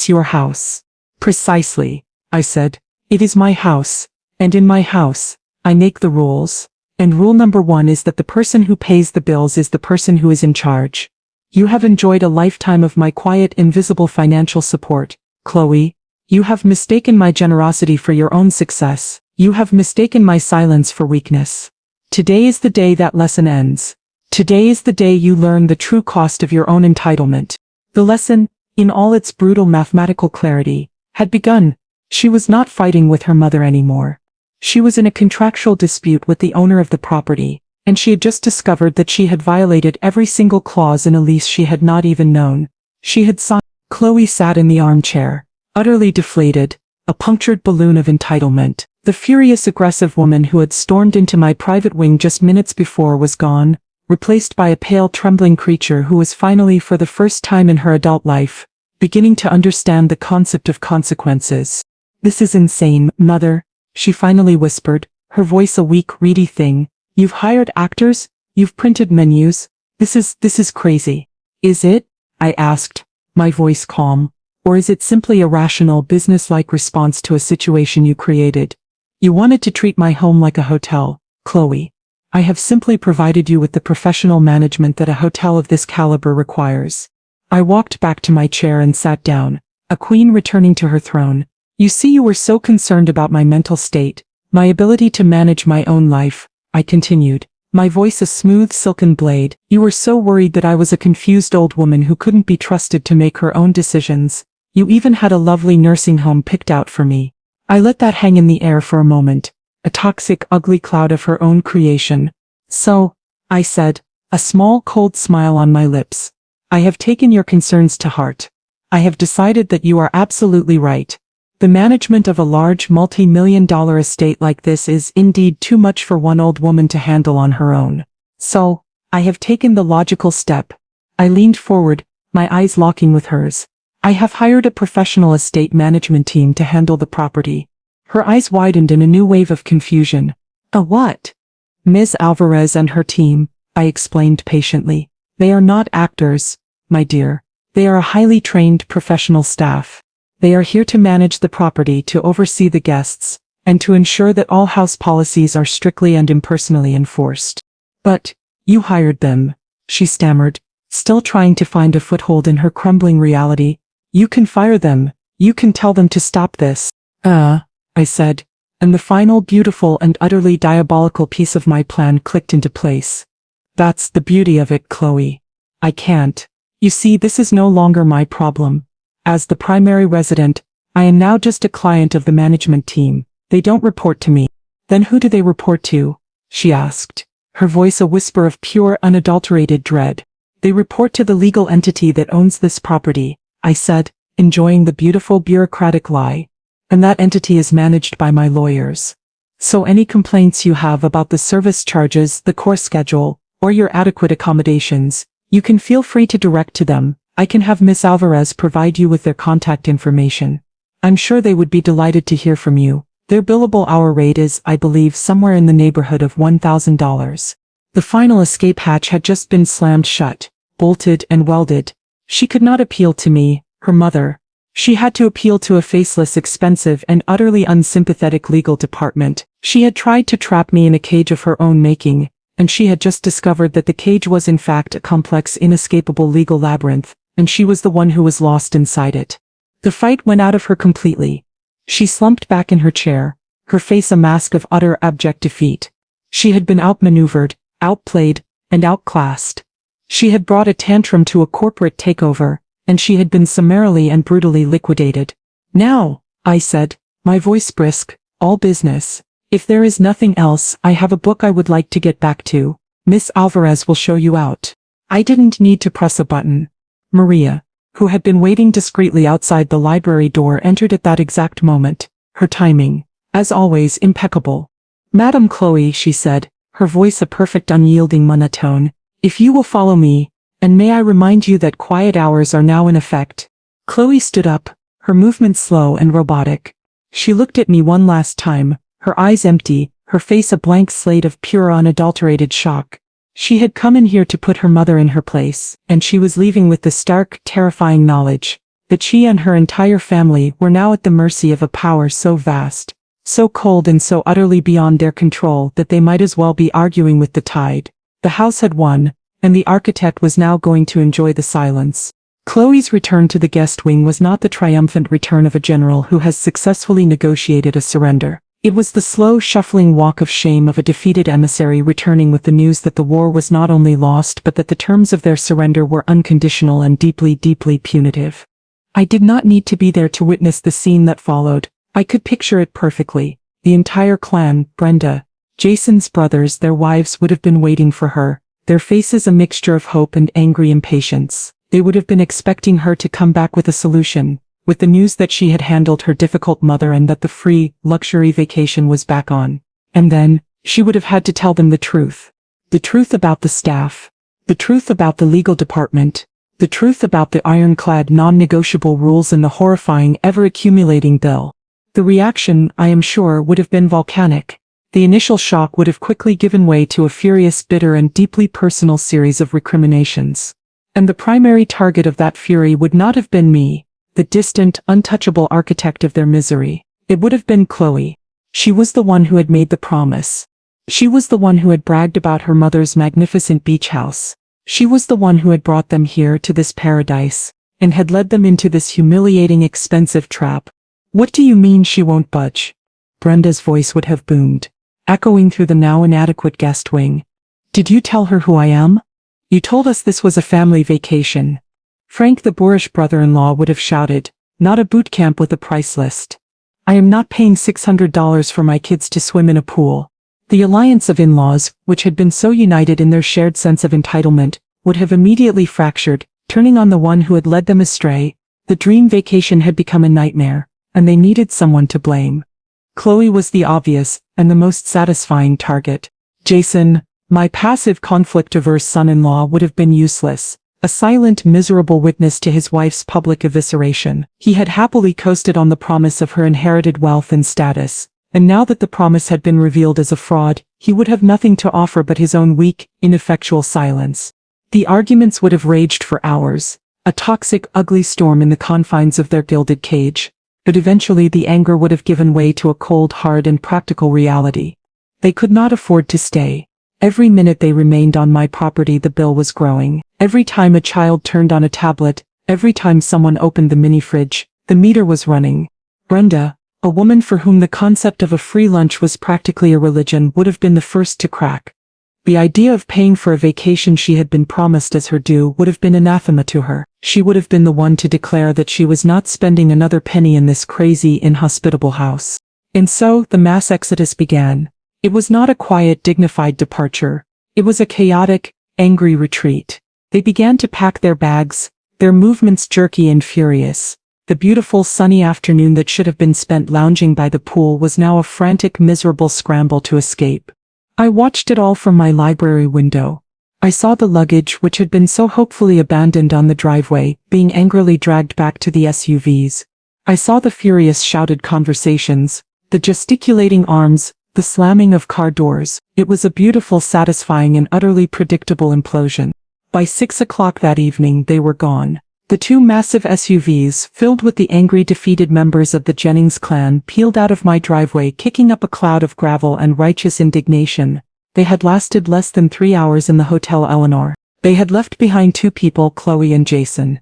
your house. Precisely, I said. It is my house, and in my house, I make the rules. And rule number 1 is that the person who pays the bills is the person who is in charge. You have enjoyed a lifetime of my quiet, invisible financial support, Chloe. You have mistaken my generosity for your own success. You have mistaken my silence for weakness. Today is the day that lesson ends. Today is the day you learn the true cost of your own entitlement. The lesson, in all its brutal mathematical clarity, had begun. She was not fighting with her mother anymore. She was in a contractual dispute with the owner of the property, and she had just discovered that she had violated every single clause in a lease she had not even known. She had signed. Chloe sat in the armchair, utterly deflated, a punctured balloon of entitlement. The furious, aggressive woman who had stormed into my private wing just minutes before was gone, replaced by a pale, trembling creature who was finally, for the first time in her adult life, beginning to understand the concept of consequences. This is insane, Mother, she finally whispered, her voice a weak, reedy thing. You've hired actors? You've printed menus? This is crazy. Is it? I asked, my voice calm. Or is it simply a rational, business-like response to a situation you created? You wanted to treat my home like a hotel, Chloe. I have simply provided you with the professional management that a hotel of this caliber requires. I walked back to my chair and sat down, a queen returning to her throne. You see, you were so concerned about my mental state, my ability to manage my own life, I continued, my voice a smooth silken blade. You were so worried that I was a confused old woman who couldn't be trusted to make her own decisions. You even had a lovely nursing home picked out for me. I let that hang in the air for a moment, a toxic, ugly cloud of her own creation. So, I said, a small, cold smile on my lips, I have taken your concerns to heart. I have decided that you are absolutely right. The management of a large, multi-million-dollar estate like this is indeed too much for one old woman to handle on her own. So, I have taken the logical step. I leaned forward, my eyes locking with hers. I have hired a professional estate management team to handle the property. Her eyes widened in a new wave of confusion. A what? Ms. Alvarez and her team, I explained patiently. They are not actors, my dear. They are a highly trained professional staff. They are here to manage the property, to oversee the guests, and to ensure that all house policies are strictly and impersonally enforced. But, you hired them, she stammered, still trying to find a foothold in her crumbling reality. You can fire them. You can tell them to stop this. I said, and the final, beautiful and utterly diabolical piece of my plan clicked into place. That's the beauty of it, Chloe. I can't. You see, this is no longer my problem. As the primary resident, I am now just a client of the management team. They don't report to me. Then who do they report to? She asked, her voice a whisper of pure, unadulterated dread. They report to the legal entity that owns this property, I said, enjoying the beautiful bureaucratic lie. And that entity is managed by my lawyers. So any complaints you have about the service charges, the course schedule, or your adequate accommodations, you can feel free to direct to them. I can have Miss Alvarez provide you with their contact information. I'm sure they would be delighted to hear from you. Their billable hour rate is, I believe, somewhere in the neighborhood of $1,000. The final escape hatch had just been slammed shut, bolted and welded. She could not appeal to me, her mother. She had to appeal to a faceless, expensive, and utterly unsympathetic legal department. She had tried to trap me in a cage of her own making, and she had just discovered that the cage was in fact a complex, inescapable legal labyrinth, and she was the one who was lost inside it. The fight went out of her completely. She slumped back in her chair, her face a mask of utter abject defeat. She had been outmaneuvered, outplayed, and outclassed. She had brought a tantrum to a corporate takeover, and she had been summarily and brutally liquidated. "Now," I said, my voice brisk, "all business. If there is nothing else, I have a book I would like to get back to. Miss Alvarez will show you out." I didn't need to press a button. Maria, who had been waiting discreetly outside the library door, entered at that exact moment, her timing, as always, impeccable. "Madam Chloe," she said, her voice a perfect unyielding monotone, "if you will follow me, and may I remind you that quiet hours are now in effect." Chloe stood up, her movements slow and robotic. She looked at me one last time, her eyes empty, her face a blank slate of pure unadulterated shock. She had come in here to put her mother in her place, and she was leaving with the stark, terrifying knowledge that she and her entire family were now at the mercy of a power so vast, so cold and so utterly beyond their control that they might as well be arguing with the tide. The house had won, and the architect was now going to enjoy the silence. Chloe's return to the guest wing was not the triumphant return of a general who has successfully negotiated a surrender. It was the slow, shuffling walk of shame of a defeated emissary returning with the news that the war was not only lost but that the terms of their surrender were unconditional and deeply, deeply punitive. I did not need to be there to witness the scene that followed. I could picture it perfectly. The entire clan, Brenda, Jason's brothers, their wives would have been waiting for her, their faces a mixture of hope and angry impatience. They would have been expecting her to come back with a solution, with the news that she had handled her difficult mother and that the free, luxury vacation was back on. And then, she would have had to tell them the truth. The truth about the staff. The truth about the legal department. The truth about the ironclad non-negotiable rules and the horrifying, ever-accumulating bill. The reaction, I am sure, would have been volcanic. The initial shock would have quickly given way to a furious, bitter and deeply personal series of recriminations. And the primary target of that fury would not have been me, the distant, untouchable architect of their misery. It would have been Chloe. She was the one who had made the promise. She was the one who had bragged about her mother's magnificent beach house. She was the one who had brought them here to this paradise, and had led them into this humiliating, expensive trap. "What do you mean she won't budge?" Brenda's voice would have boomed, echoing through the now inadequate guest wing. "Did you tell her who I am? You told us this was a family vacation." Frank, the boorish brother-in-law, would have shouted, "Not a boot camp with a price list. I am not paying $600 for my kids to swim in a pool." The alliance of in-laws, which had been so united in their shared sense of entitlement, would have immediately fractured, turning on the one who had led them astray. The dream vacation had become a nightmare, and they needed someone to blame. Chloe was the obvious, and the most satisfying target. Jason, my passive conflict-averse son-in-law, would have been useless. A silent, miserable witness to his wife's public evisceration. He had happily coasted on the promise of her inherited wealth and status, and now that the promise had been revealed as a fraud, he would have nothing to offer but his own weak, ineffectual silence. The arguments would have raged for hours, a toxic, ugly storm in the confines of their gilded cage. But eventually the anger would have given way to a cold, hard and practical reality. They could not afford to stay. Every minute they remained on my property the bill was growing. Every time a child turned on a tablet, every time someone opened the mini-fridge, the meter was running. Brenda, a woman for whom the concept of a free lunch was practically a religion, would have been the first to crack. The idea of paying for a vacation she had been promised as her due would have been anathema to her. She would have been the one to declare that she was not spending another penny in this crazy, inhospitable house. And so, the mass exodus began. It was not a quiet, dignified departure. It was a chaotic, angry retreat. They began to pack their bags, their movements jerky and furious. The beautiful sunny afternoon that should have been spent lounging by the pool was now a frantic, miserable scramble to escape. I watched it all from my library window. I saw the luggage, which had been so hopefully abandoned on the driveway, being angrily dragged back to the SUVs. I saw the furious, shouted conversations, the gesticulating arms, the slamming of car doors. It was a beautiful, satisfying and utterly predictable implosion. By 6 o'clock that evening they were gone. The two massive SUVs, filled with the angry, defeated members of the Jennings clan, peeled out of my driveway, kicking up a cloud of gravel and righteous indignation. They had lasted less than 3 hours in the Hotel Eleanor. They had left behind two people, Chloe and Jason.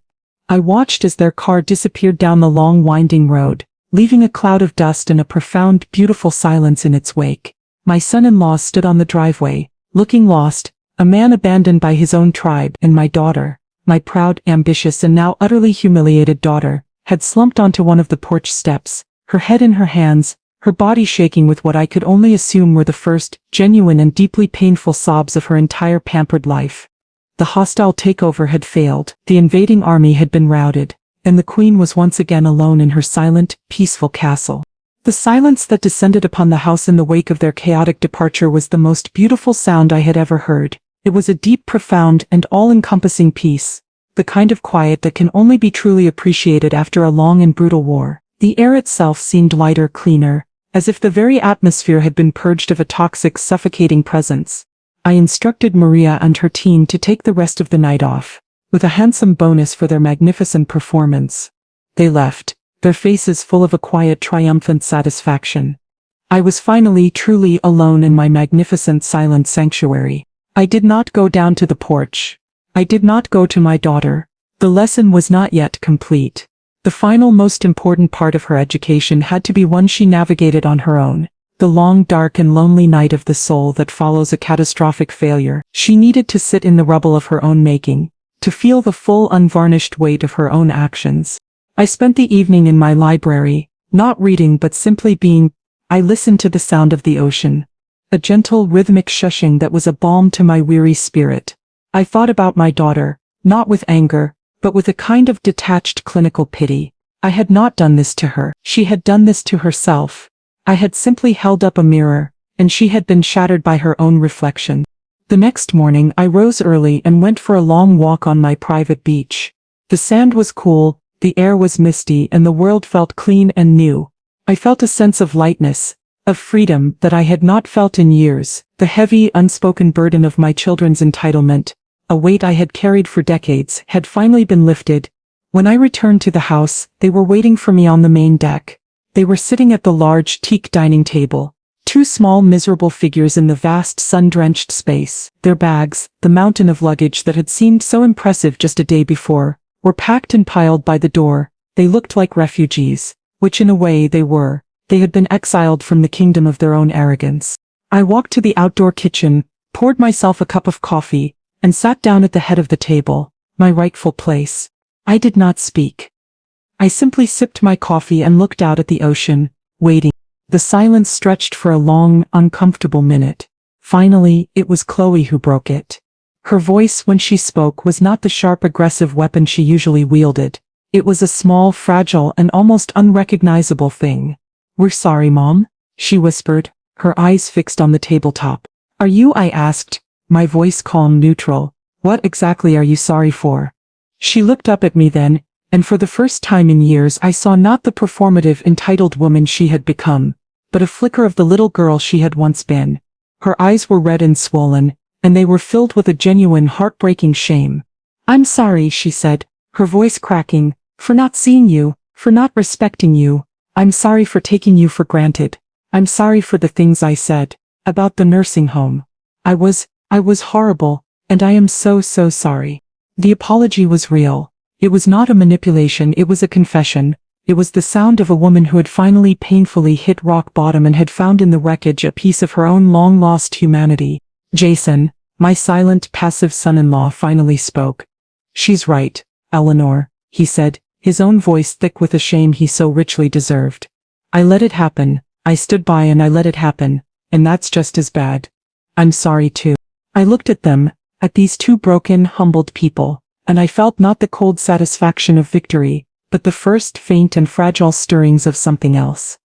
I watched as their car disappeared down the long winding road, leaving a cloud of dust and a profound, beautiful silence in its wake. My son-in-law stood on the driveway, looking lost, a man abandoned by his own tribe, and my daughter, my proud, ambitious and now utterly humiliated daughter, had slumped onto one of the porch steps, her head in her hands, her body shaking with what I could only assume were the first, genuine and deeply painful sobs of her entire pampered life. The hostile takeover had failed, the invading army had been routed, and the queen was once again alone in her silent, peaceful castle. The silence that descended upon the house in the wake of their chaotic departure was the most beautiful sound I had ever heard. It was a deep, profound, and all-encompassing peace, the kind of quiet that can only be truly appreciated after a long and brutal war. The air itself seemed lighter, cleaner, as if the very atmosphere had been purged of a toxic, suffocating presence. I instructed Maria and her team to take the rest of the night off, with a handsome bonus for their magnificent performance. They left, their faces full of a quiet, triumphant satisfaction. I was finally, truly alone in my magnificent silent sanctuary. I did not go down to the porch. I did not go to my daughter. The lesson was not yet complete. The final, most important part of her education had to be one she navigated on her own. The long, dark and lonely night of the soul that follows a catastrophic failure. She needed to sit in the rubble of her own making, to feel the full, unvarnished weight of her own actions. I spent the evening in my library, not reading but simply being. I listened to the sound of the ocean, a gentle, rhythmic shushing that was a balm to my weary spirit. I thought about my daughter, not with anger, but with a kind of detached clinical pity. I had not done this to her. She had done this to herself. I had simply held up a mirror, and she had been shattered by her own reflection. The next morning I rose early and went for a long walk on my private beach. The sand was cool, the air was misty, and the world felt clean and new. I felt a sense of lightness, of freedom that I had not felt in years. The heavy, unspoken burden of my children's entitlement, a weight I had carried for decades, had finally been lifted. When I returned to the house, they were waiting for me on the main deck. They were sitting at the large teak dining table, two small miserable figures in the vast sun-drenched space. Their bags, the mountain of luggage that had seemed so impressive just a day before, were packed and piled by the door. They looked like refugees, which in a way they were. They had been exiled from the kingdom of their own arrogance. I walked to the outdoor kitchen, poured myself a cup of coffee, and sat down at the head of the table, my rightful place. I did not speak. I simply sipped my coffee and looked out at the ocean, waiting. The silence stretched for a long, uncomfortable minute. Finally, it was Chloe who broke it. Her voice when she spoke was not the sharp, aggressive weapon she usually wielded. It was a small, fragile, and almost unrecognizable thing. "We're sorry, Mom," she whispered, her eyes fixed on the tabletop. "Are you?" I asked, my voice calm, neutral. "What exactly are you sorry for?" She looked up at me then, and for the first time in years I saw not the performative, entitled woman she had become, but a flicker of the little girl she had once been. Her eyes were red and swollen, and they were filled with a genuine, heartbreaking shame. "I'm sorry," she said, her voice cracking, "for not seeing you, for not respecting you. I'm sorry for taking you for granted. I'm sorry for the things I said about the nursing home. I was horrible, and I am so sorry." The apology was real. It was not a manipulation, it was a confession. It was the sound of a woman who had finally painfully hit rock bottom and had found in the wreckage a piece of her own long-lost humanity. Jason, my silent, passive son-in-law, finally spoke. "She's right, Eleanor," he said, his own voice thick with the shame he so richly deserved. "I let it happen. I stood by and I let it happen, and that's just as bad. I'm sorry too." I looked at them, at these two broken, humbled people, and I felt not the cold satisfaction of victory, but the first faint and fragile stirrings of something else.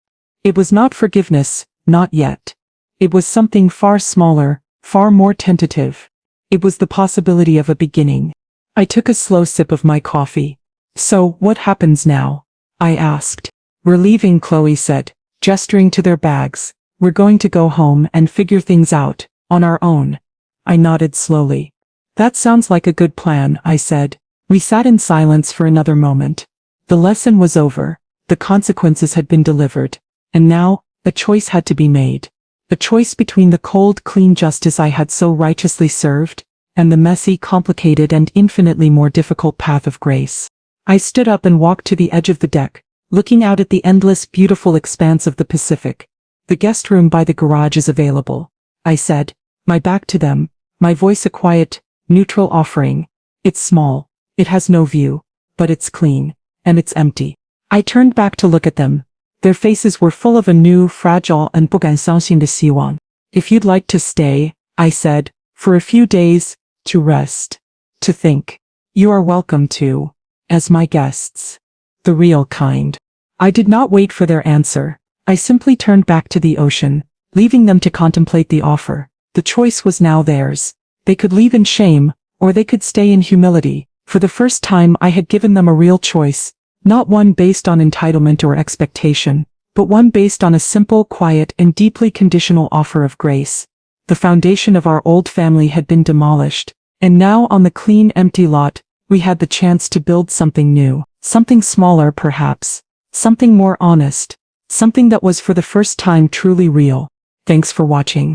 It was not forgiveness, not yet. It was something far smaller, far more tentative. It was the possibility of a beginning. I took a slow sip of my coffee. "So, what happens now?" I asked. "We're leaving," Chloe said, gesturing to their bags. "We're going to go home and figure things out, on our own." I nodded slowly. "That sounds like a good plan," I said. We sat in silence for another moment. The lesson was over. The consequences had been delivered. And now, a choice had to be made. A choice between the cold, clean justice I had so righteously served, and the messy, complicated, and infinitely more difficult path of grace. I stood up and walked to the edge of the deck, looking out at the endless beautiful expanse of the Pacific. The guest room by the garage is available, I said, my back to them, my voice a quiet, neutral offering. It's small, it has no view, but it's clean, and it's empty. I turned back to look at them. Their faces were full of a new, fragile and 不敢相信的希望. If you'd like to stay, I said, for a few days, to rest, to think, you are welcome to, as my guests. The real kind. I did not wait for their answer. I simply turned back to the ocean, leaving them to contemplate the offer. The choice was now theirs. They could leave in shame, or they could stay in humility. For the first time I had given them a real choice, not one based on entitlement or expectation, but one based on a simple, quiet, and deeply conditional offer of grace. The foundation of our old family had been demolished, and now on the clean, empty lot, we had the chance to build something new, something smaller perhaps, something more honest, something that was for the first time truly real. Thanks for watching.